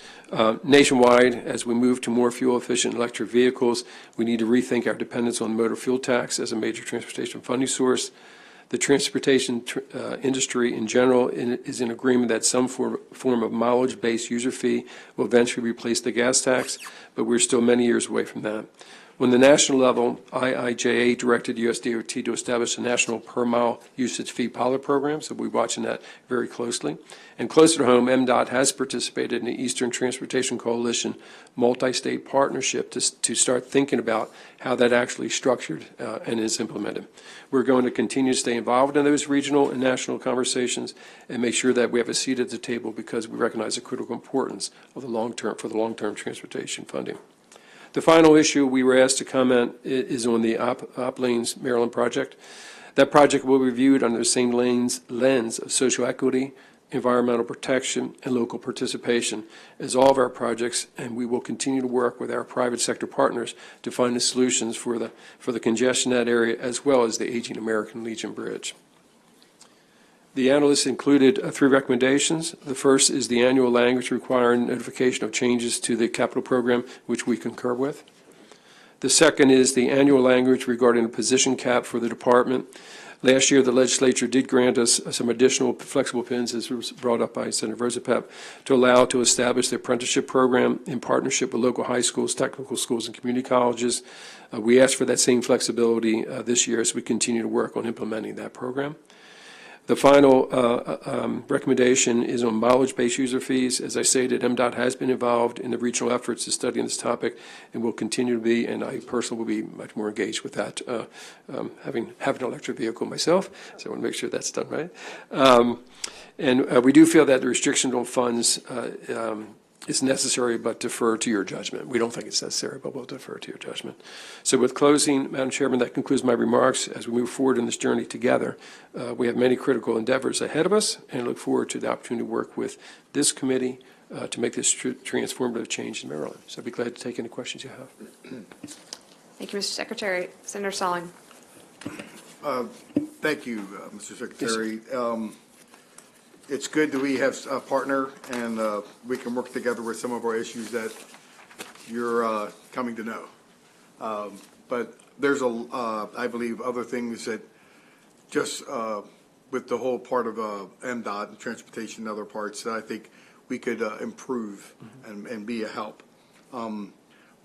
Nationwide, as we move to more fuel-efficient electric vehicles, we need to rethink our dependence on the motor fuel tax as a major transportation funding source. The transportation industry in general is in agreement that some form of mileage-based user fee will eventually replace the gas tax, but we're still many years away from that. On the national level, IIJA directed USDOT to establish a national per-mile usage fee pilot program, so we're watching that very closely. And closer to home, MDOT has participated in the Eastern Transportation Coalition multi-state partnership to start thinking about how that actually is structured and is implemented. We're going to continue to stay involved in those regional and national conversations and make sure that we have a seat at the table because we recognize the critical importance of the long-term transportation funding. The final issue we were asked to comment is on the Op Lanes Maryland project. That project will be reviewed under the same lens of social equity, environmental protection, and local participation as all of our projects, and we will continue to work with our private sector partners to find the solutions for the congestion in that area as well as the aging American Legion Bridge. The analysts included 3 recommendations. The first is the annual language requiring notification of changes to the capital program, which we concur with. The second is the annual language regarding a position cap for the department. Last year, the legislature did grant us some additional flexible pins, as was brought up by Senator Rosapep, to allow to establish the apprenticeship program in partnership with local high schools, technical schools, and community colleges. We asked for that same flexibility this year as we continue to work on implementing that program. The final recommendation is on mileage-based user fees. As I stated, MDOT has been involved in the regional efforts to study this topic and will continue to be, and I personally will be much more engaged with that, having an electric vehicle myself, so I want to make sure that's done right. And we do feel that the restriction on funds is necessary, but defer to your judgment. We don't think it's necessary, but we'll defer to your judgment. So with closing, Madam Chairman, that concludes my remarks. As we move forward in this journey together, we have many critical endeavors ahead of us, and look forward to the opportunity to work with this committee to make this transformative change in Maryland. So I'd be glad to take any questions you have. Thank you, Mr. Secretary. Senator Salling. Thank you, Mr. Secretary. It's good that we have a partner and we can work together with some of our issues that you're coming to know. But there's, I believe, other things that just with the whole part of MDOT and transportation and other parts that I think we could improve and be a help. One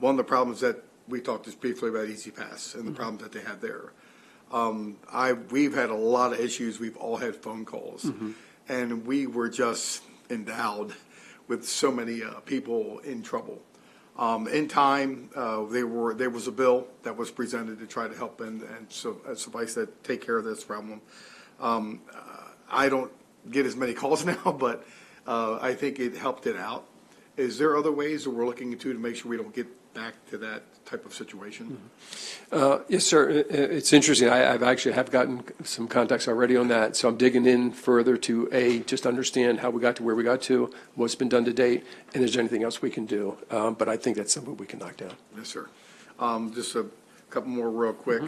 of the problems that we talked just briefly about Easy Pass and the problems that they had there. We've had a lot of issues. We've all had phone calls. And we were just endowed with so many people in trouble. In time, there was a bill that was presented to try to help and suffice that take care of this problem. I don't get as many calls now, but I think it helped it out. Is there other ways that we're looking into to make sure we don't get back to that type of situation? Yes, sir. It's interesting. I've actually have gotten some contacts already on that, so I'm digging in further to just understand how we got to where we got to, what's been done to date, and is there anything else we can do? But I think that's something we can knock down. Yes, sir. Just a couple more real quick.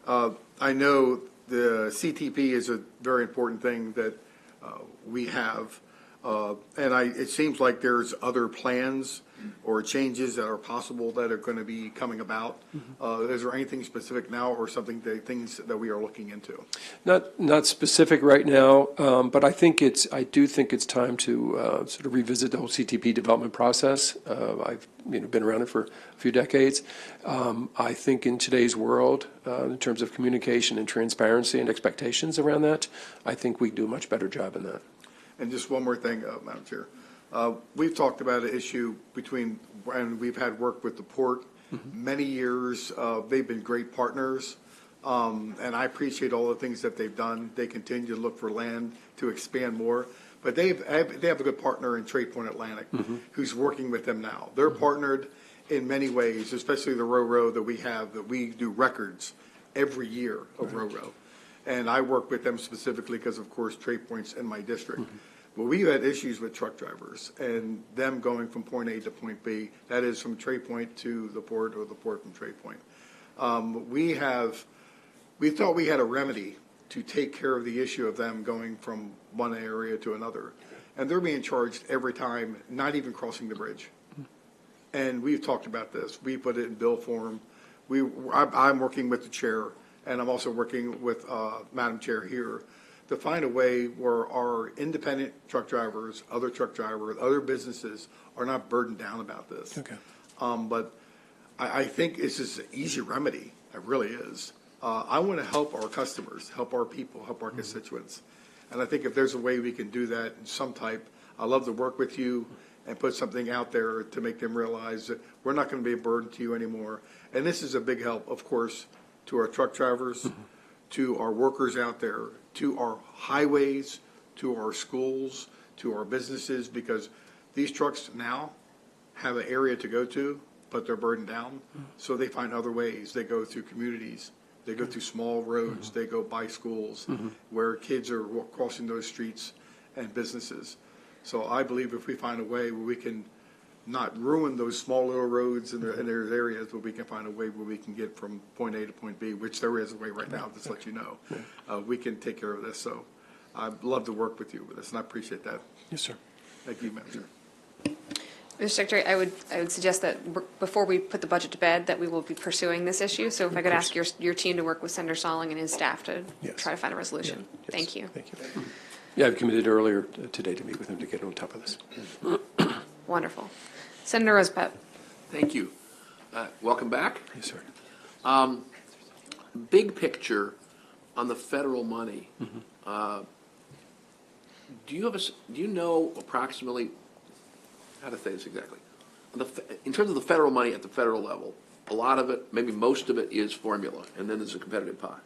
I know the CTP is a very important thing that we have, and it seems like there's other plans or changes that are possible that are going to be coming about. Is there anything specific now or things that we are looking into? Not specific right now, but I do think it's time to sort of revisit the whole CTP development process. I've been around it for a few decades. I think in today's world, in terms of communication and transparency and expectations around that, I think we do a much better job in that. And just one more thing, Madam Chair. We've talked about an issue and we've had work with the port many years. They've been great partners, and I appreciate all the things that they've done. They continue to look for land to expand more, but they have a good partner in Trade Point Atlantic who's working with them now. They're partnered in many ways, especially the Ro-Ro that we have, that we do records every year of Ro-Ro. And I work with them specifically because, of course, Trade Point's in my district. But we've had issues with truck drivers and them going from point A to point B. That is from Trade Point to the port or the port from Trade Point. We thought we had a remedy to take care of the issue of them going from one area to another. And they're being charged every time, not even crossing the bridge. And we've talked about this. We put it in bill form. I'm working with the chair, and I'm also working with Madam Chair here to find a way where our independent truck drivers, other businesses are not burdened down about this. Okay. But I think it's just an easy remedy. It really is. I want to help our customers, help our people, help our constituents. And I think if there's a way we can do that in some type, I'd love to work with you and put something out there to make them realize that we're not going to be a burden to you anymore. And this is a big help, of course, to our truck drivers, to our workers out there, to our highways, to our schools, to our businesses, because these trucks now have an area to go to, but they're burdened down. So they find other ways. They go through communities. They go through small roads. They go by schools where kids are crossing those streets and businesses. So I believe if we find a way where we can not ruin those small little roads in their areas, but we can find a way where we can get from point A to point B, which there is a way right now, just to let you know. We can take care of this. So I'd love to work with you with this, and I appreciate that. Yes, sir. Thank you, Manager. Mr. Secretary, I would suggest that before we put the budget to bed, that we will be pursuing this issue. So if I could ask your team to work with Senator Solling and his staff to Yes. try to find a resolution. Yes. Thank you. Thank you. Yeah, I've committed earlier today to meet with him to get on top of this. Wonderful. Senator Rosepep. Thank you. Welcome back. Yes, sir. Big picture on the federal money. Do you know approximately how to say this exactly? In terms of the federal money at the federal level, a lot of it, maybe most of it, is formula, and then there's a competitive pot.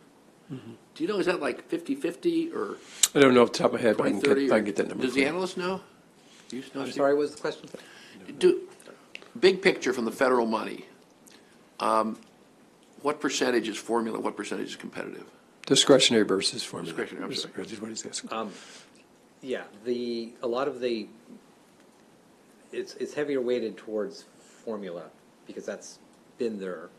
Do you know, is that like 50-50 or I don't know off the top of my head, but I 20-30? can get that number. Does the analyst know? Do you know, I'm Steve? sorry, what was the question? Big picture from the federal money, what percentage is formula, what percentage is competitive? Discretionary versus formula. Discretionary, I'm sorry. Is what he's asking. Yeah, a lot of the, it's heavier weighted towards formula, because that's been their,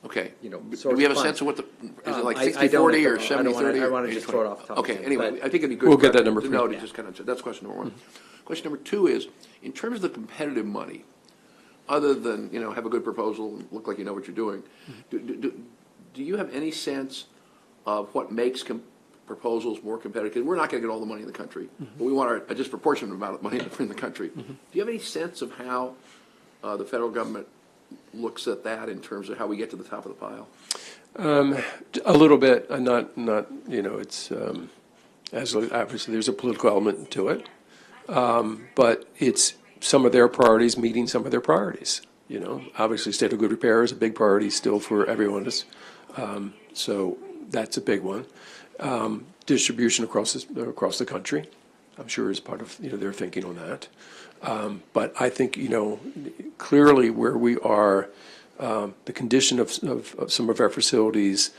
Okay. you know, Do source we have a of sense funds. of what the, is it like I don't 60-40 or at the moment. 70-30? I want to just throw it off the top of my Okay, head, anyway, but- I think it'd be good. We'll get that number to for know you. to just kind of, that's question number one. Question number two is, in terms of the competitive money, other than, have a good proposal and look like you know what you're doing, do you have any sense of what makes proposals more competitive? Because we're not going to get all the money in the country, but we want a disproportionate amount of money in the country. Do you have any sense of how the federal government looks at that in terms of how we get to the top of the pile? A little bit, not, it's, as obviously there's a political element to it. But it's some of their priorities meeting some of their priorities, Obviously, state of good repair is a big priority still for everyone. So that's a big one. Distribution across the country, I'm sure is part of, their thinking on that. But I think, clearly where we are, the condition of some of our facilities,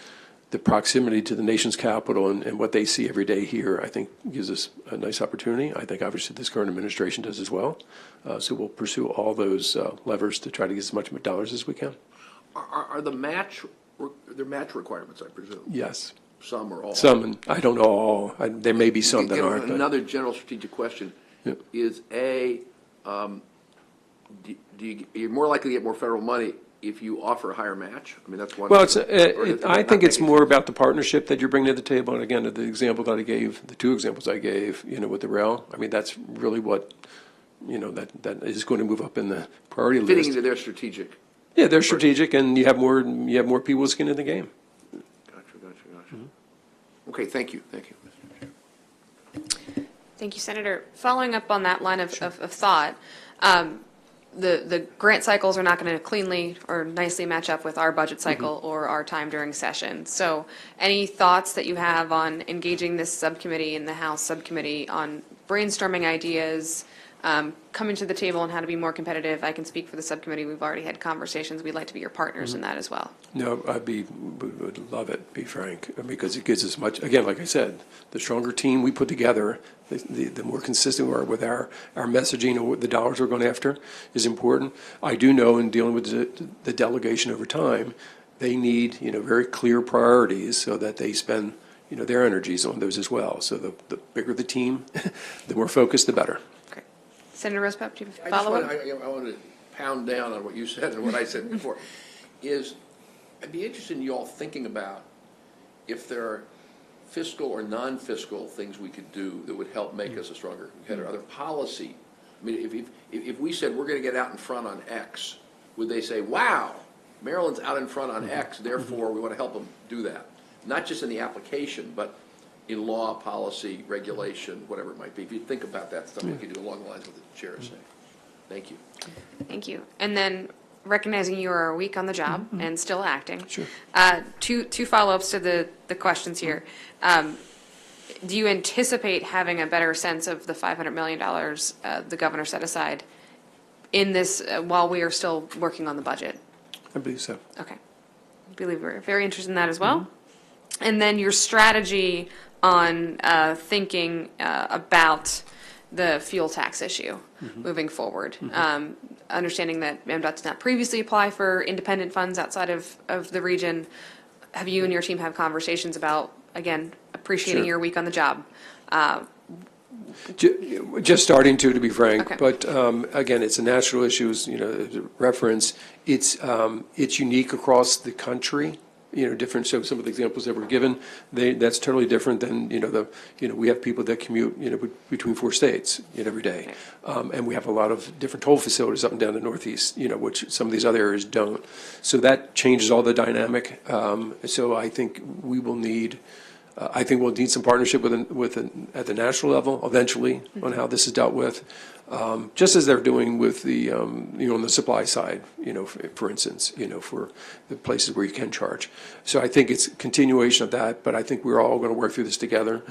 the proximity to the nation's capital and what they see every day here, I think gives us a nice opportunity. I think obviously this current administration does as well. So we'll pursue all those levers to try to get as much dollars as we can. Are the match requirements, I presume? Yes. Some or all? Some, and I don't know all. There may be some that aren't. But Another general strategic question is, you're more likely to get more federal money if you offer a higher match? I mean, that's one. Well, I I think it's more about the partnership that you bring to the table. And again, the example that I gave, the two examples I gave, with the rail, I mean, that's really what, that is going to move up in the priority list. Fitting into their strategic. Yeah, they're strategic, and you have more people's skin in the game. Gotcha. Okay, thank you. Thank you, Senator. Following up on that line of thought, the grant cycles are not going to cleanly or nicely match up with our budget cycle or our time during session. So any thoughts that you have on engaging this subcommittee and the House subcommittee on brainstorming ideas, coming to the table on how to be more competitive? I can speak for the subcommittee. We've already had conversations. We'd like to be your partners in that as well. No, would love it, be frank, because it gives us much, again, like I said, the stronger team we put together, the more consistent we are with our messaging and what the dollars we're going after is important. I do know in dealing with the delegation over time, they need, very clear priorities so that they spend, their energies on those as well. So the bigger the team, the more focused, the better. Great. Senator Rosepep, do you have a I follow-up? want to pound down on what you said and what I said before. I'd be interested in you all thinking about if there are fiscal or non-fiscal things we could do that would help make us a stronger competitor. Other policy. I mean, if we said we're going to get out in front on X, would they say, wow, Maryland's out in front on X, therefore we want to help them do that. Not just in the application, but in law, policy, regulation, whatever it might be. If you think about that stuff, we can do along the lines of what the chair is saying. Thank you. Thank you. And then recognizing you are a week on the job and still acting. Sure. Two follow-ups to the questions here. Do you anticipate having a better sense of the $500 million the governor set aside in this while we are still working on the budget? I believe so. Okay. I believe we're very interested in that as well. And then your strategy on thinking about the fuel tax issue moving forward. Understanding that MDOT did not previously apply for independent funds outside of the region. Have you and your team had conversations about, again, appreciating Sure. your week on the job? Just starting to be frank. Okay. But again, it's a national issue, reference. It's unique across the country. Different. So some of the examples that were given, that's totally different than we have people that commute between 4 states every day, and we have a lot of different toll facilities up and down the Northeast, which some of these other areas don't. So that changes all the dynamic. So I think we will need. I think we'll need some partnership at the national level eventually on how this is dealt with, just as they're doing with the on the supply side, for instance, for the places where you can charge. So I think it's a continuation of that, but I think we're all going to work through this together,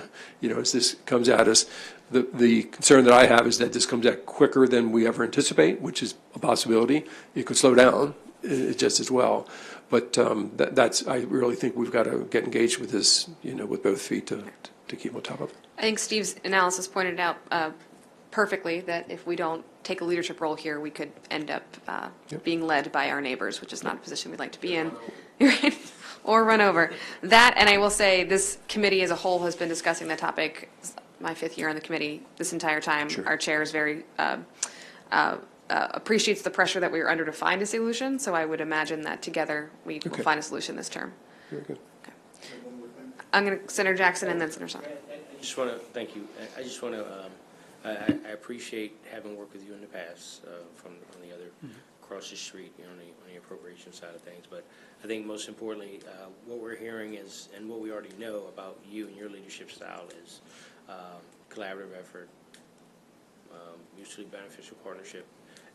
as this comes at us. The concern that I have is that this comes out quicker than we ever anticipate, which is a possibility. It could slow down just as well. But I really think we've got to get engaged with this, with both feet to keep on top of it. I think Steve's analysis pointed out perfectly that if we don't take a leadership role here, we could end up being led by our neighbors, which is not a position we'd like to be in, right? Or run over. That, and I will say, this committee as a whole has been discussing the topic, my 5th year on the committee, this entire time. Sure. Our chair is very appreciates the pressure that we are under to find a solution, so I would imagine that together we will Okay. find a solution this term. Very good. I'm going to, Senator Jackson and then Senator Song. I just want to, thank you. I just want to, I appreciate having worked with you in the past from on the other, across the street, on the appropriation side of things. But I think most importantly, what we're hearing is, and what we already know about you and your leadership style is collaborative effort, mutually beneficial partnership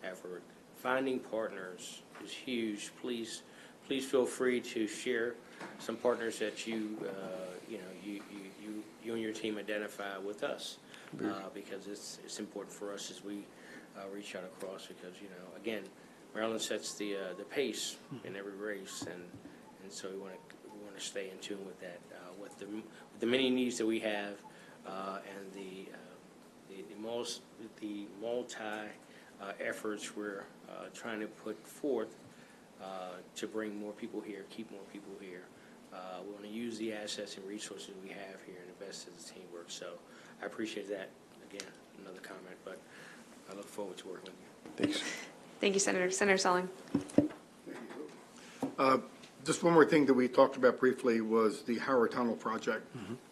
effort. Finding partners is huge. Please feel free to share some partners that you and your team identify with us, because it's important for us as we reach out across. Because again, Maryland sets the pace in every race, and so we want to stay in tune with that, with the many needs that we have, and the multi efforts we're trying to put forth to bring more people here, keep more people here. We want to use the assets and resources we have here and invest as a teamwork. So I appreciate that. Again, another comment, but I look forward to working with you. Thanks. Thank you, Senator. Senator Selling. Just one more thing that we talked about briefly was the Howard Tunnel project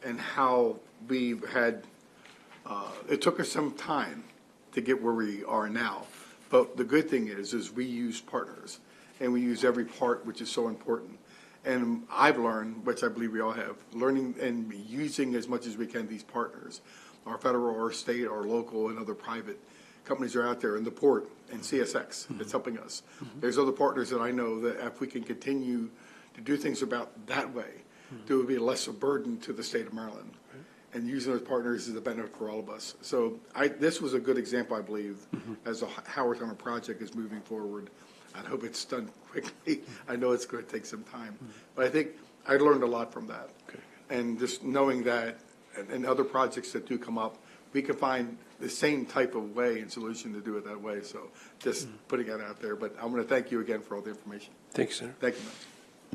and how we've had, it took us some time to get where we are now. But the good thing is we use partners, and we use every part, which is so important. And I've learned, which I believe we all have, learning and using as much as we can these partners, our federal, our state, our local, and other private companies are out there, in the port, and CSX, that's helping us. There's other partners that I know that if we can continue to do things about that way, there will be less of a burden to the state of Maryland. And using those partners is a benefit for all of us. So this was a good example, I believe, as the Howard Tunnel project is moving forward. I hope it's done quickly. I know it's going to take some time. But I think I learned a lot from that. Okay. And just knowing that, and other projects that do come up, we can find the same type of way and solution to do it that way. So just putting that out there. But I'm going to thank you again for all the information. Thank you, Senator. Thank you,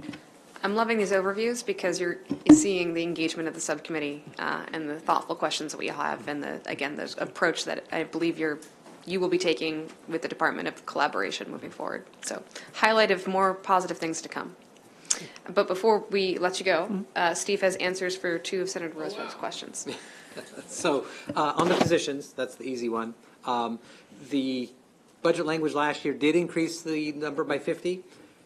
ma'am. I'm loving these overviews because you're seeing the engagement of the subcommittee and the thoughtful questions that we have, and the approach that I believe you will be taking with the Department of Collaboration moving forward. So highlight of more positive things to come. But before we let you go, Steve has answers for 2 of Senator Roosevelt's questions. So on the positions, that's the easy one. The budget language last year did increase the number by 50.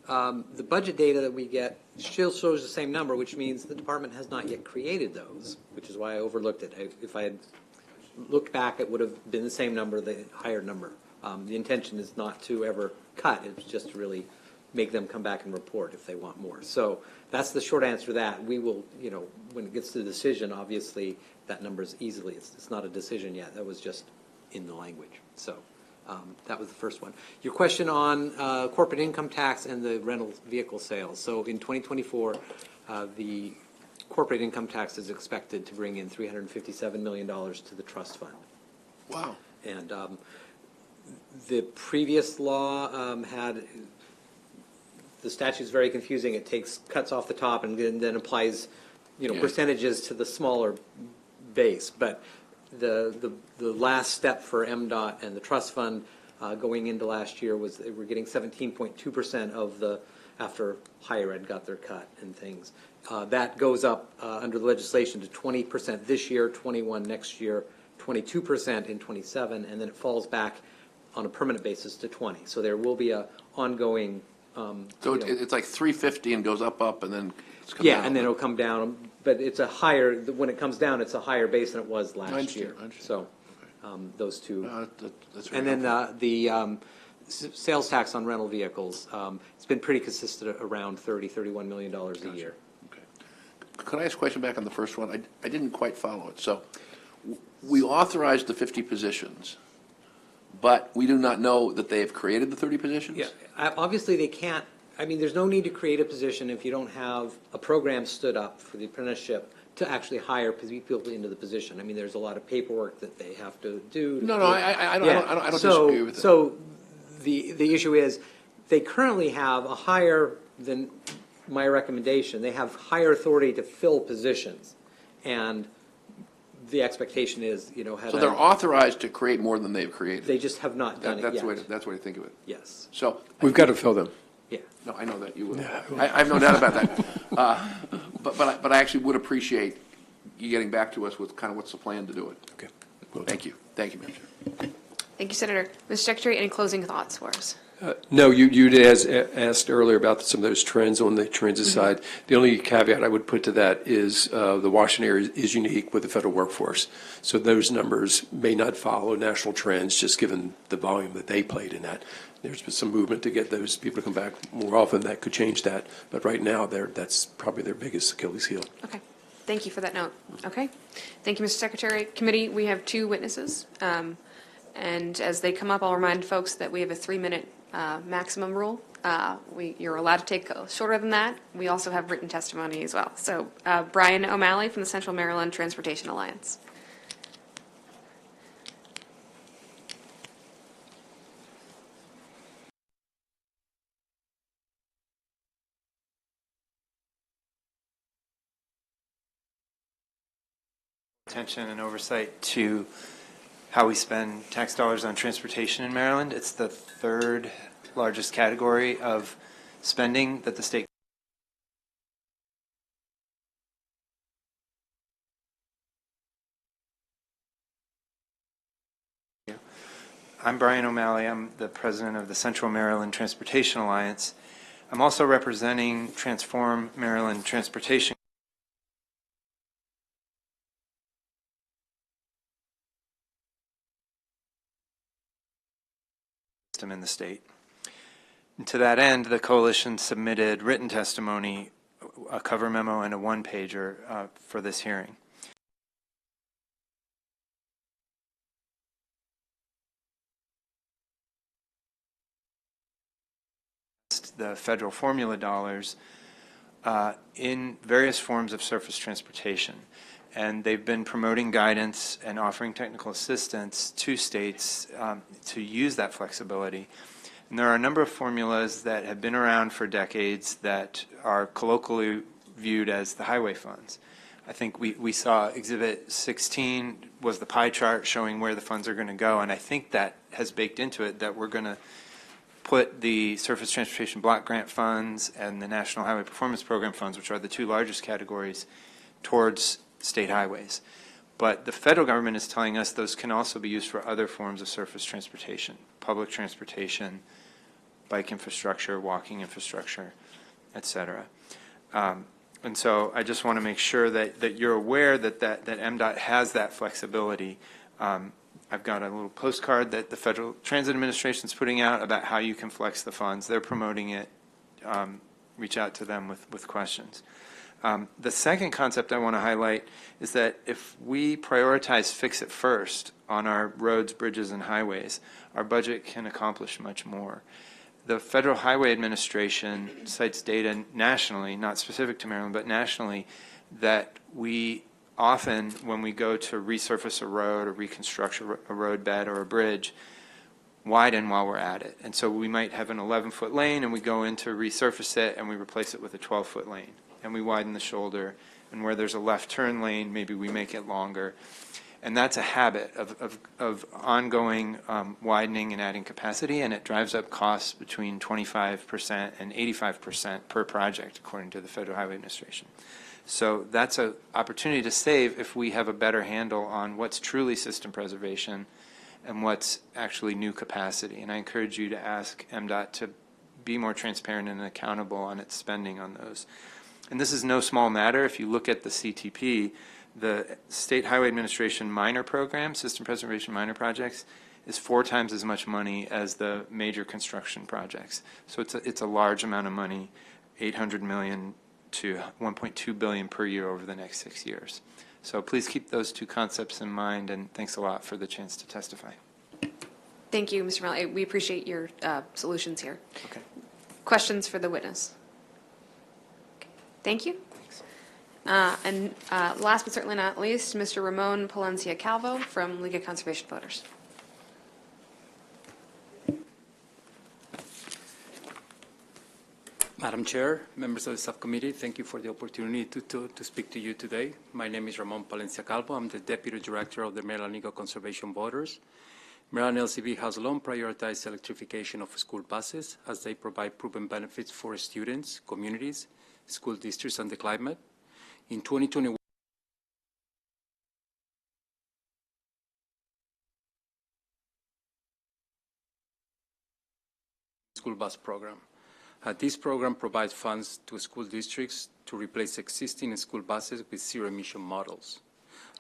The budget data that we get still shows the same number, which means the department has not yet created those, which is why I overlooked it. If I had looked back, it would have been the same number, the higher number. The intention is not to ever cut, it's just to really make them come back and report if they want more. So that's the short answer to that. We will, when it gets to the decision, obviously, that number is easily, it's not a decision yet. That was just in the language. So that was the first one. Your question on corporate income tax and the rental vehicle sales. So in 2024, the corporate income tax is expected to bring in $357 million to the trust fund. Wow. And the previous law had, the statute's very confusing. It cuts off the top and then applies, Yeah. percentages to the smaller base. But the last step for MDOT and the trust fund going into last year was they were getting 17.2% of the, after higher ed got their cut and things. That goes up under the legislation to 20% this year, 21 next year, 22% in 27, and then it falls back on a permanent basis to 20. So there will be a ongoing. So it's like 350 and goes up, and then it's come Yeah, down. and then it'll come down, but it's a higher, when it comes down, it's a higher base than it was last year. I understand. So those two. That's very And then helpful. the sales tax on rental vehicles, it's been pretty consistent around $31 million a year. Okay. Could I ask a question back on the first one? I didn't quite follow it. So we authorized the 50 positions, but we do not know that they have created the 30 positions? Yeah, obviously they can't, there's no need to create a position if you don't have a program stood up for the apprenticeship to actually hire people into the position. There's a lot of paperwork that they have to do. No, I don't disagree with that. So the issue is, they currently have a higher than my recommendation. They have higher authority to fill positions. And the expectation is, So they're authorized to create more than they've created? they just have not done it That's yet. the way to think of it. Yes, So, We've got to fill them. yeah. no, I know that, you will. I have no doubt about that. But I actually would appreciate you getting back to us with kind of what's the plan to do it. Okay. Thank you, Madam Chair. Thank you, Senator. Mr. Secretary, any closing thoughts for us? No, you asked earlier about some of those trends on the transit side. The only caveat I would put to that is the Washington area is unique with the federal workforce. So those numbers may not follow national trends, just given the volume that they played in that. There's been some movement to get those people to come back more often. That could change that. But right now, that's probably their biggest Achilles heel. Okay. Thank you for that note. Okay. Thank you, Mr. Secretary. Committee, we have 2 witnesses. And as they come up, I'll remind folks that we have a 3-minute maximum rule. You're allowed to take shorter than that. We also have written testimony as well. So Brian O'Malley from the Central Maryland Transportation Alliance. Attention and oversight to how we spend tax dollars on transportation in Maryland. It's the 3rd largest category of spending that the state. I'm Brian O'Malley. I'm the president of the Central Maryland Transportation Alliance. I'm also representing Transform Maryland Transportation in the state. And to that end, the coalition submitted written testimony, a cover memo, and a 1-pager for this hearing. The federal formula dollars in various forms of surface transportation. And they've been promoting guidance and offering technical assistance to states to use that flexibility. And there are a number of formulas that have been around for decades that are colloquially viewed as the highway funds. I think we saw Exhibit 16 was the pie chart showing where the funds are going to go, and I think that has baked into it that we're going to put the Surface Transportation Block Grant funds and the National Highway Performance Program funds, which are the 2 largest categories, towards state highways. But the federal government is telling us those can also be used for other forms of surface transportation, public transportation, bike infrastructure, walking infrastructure, et cetera. And so I just want to make sure that you're aware that MDOT has that flexibility. I've got a little postcard that the Federal Transit Administration is putting out about how you can flex the funds. They're promoting it. Reach out to them with questions. The second concept I want to highlight is that if we prioritize fix it first on our roads, bridges, and highways, our budget can accomplish much more. The Federal Highway Administration cites data nationally, not specific to Maryland, but nationally, that we often, when we go to resurface a road or reconstruct a road bed or a bridge, widen while we're at it. And so we might have an 11-foot lane, and we go in to resurface it, and we replace it with a 12-foot lane. And we widen the shoulder, and where there's a left turn lane, maybe we make it longer. And that's a habit of ongoing widening and adding capacity, and it drives up costs between 25% and 85% per project, according to the Federal Highway Administration. So that's an opportunity to save if we have a better handle on what's truly system preservation and what's actually new capacity. And I encourage you to ask MDOT to be more transparent and accountable on its spending on those. And this is no small matter. If you look at the CTP, the State Highway Administration minor program, system preservation minor projects, is 4 times as much money as the major construction projects. So it's a large amount of money, $800 million to $1.2 billion per year over the next 6 years. So please keep those two concepts in mind, and thanks a lot for the chance to testify. Thank you, Mr. Malley. We appreciate your solutions here. Okay. Questions for the witness? Okay. Thank you. And last but certainly not least, Mr. Ramon Palencia Calvo from League of Conservation Voters. Madam Chair, members of the subcommittee, thank you for the opportunity to speak to you today. My name is Ramon Palencia Calvo. I'm the Deputy Director of the Maryland League of Conservation Voters. Maryland LCV has long prioritized electrification of school buses as they provide proven benefits for students, communities, school districts, and the climate. In 2021, school bus program. This program provides funds to school districts to replace existing school buses with zero-emission models.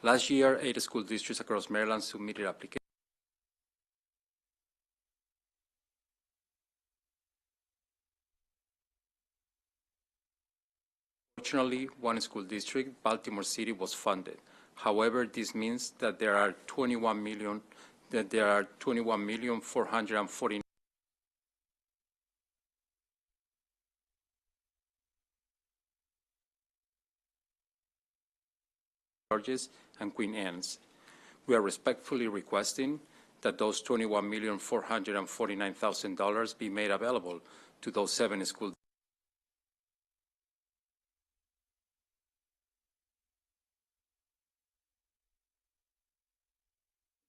Last year, 8 school districts across Maryland submitted applications. Fortunately, one school district, Baltimore City, was funded. However, this means that there are 21,449,000 Georges and Queen Anne's. We are respectfully requesting that those $21,449,000 be made available to those 7 schools.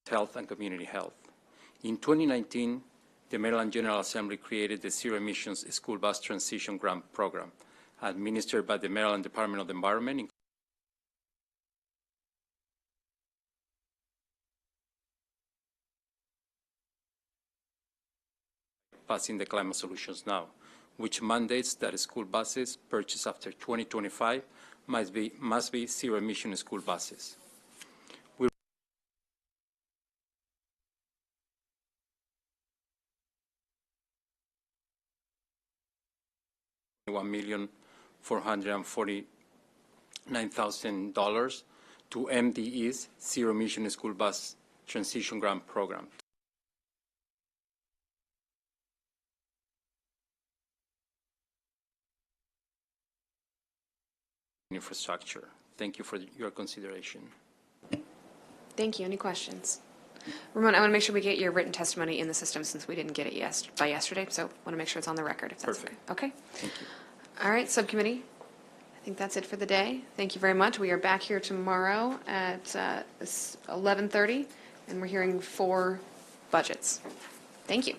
Health and community health. In 2019, the Maryland General Assembly created the Zero Emissions School Bus Transition Grant Program, administered by the Maryland Department of the Environment. Passing the Climate Solutions Now, which mandates that school buses purchased after 2025 must be zero-emission school buses. $1,449,000 to MDE's Zero Emission School Bus Transition Grant Program. Infrastructure. Thank you for your consideration. Thank you. Any questions? Ramon, I want to make sure we get your written testimony in the system since we didn't get it by yesterday, so I want to make sure it's on the record if that's Perfect. okay. Thank you. All right, subcommittee. I think that's it for the day. Thank you very much. We are back here tomorrow at 11:30, and we're hearing 4 budgets. Thank you.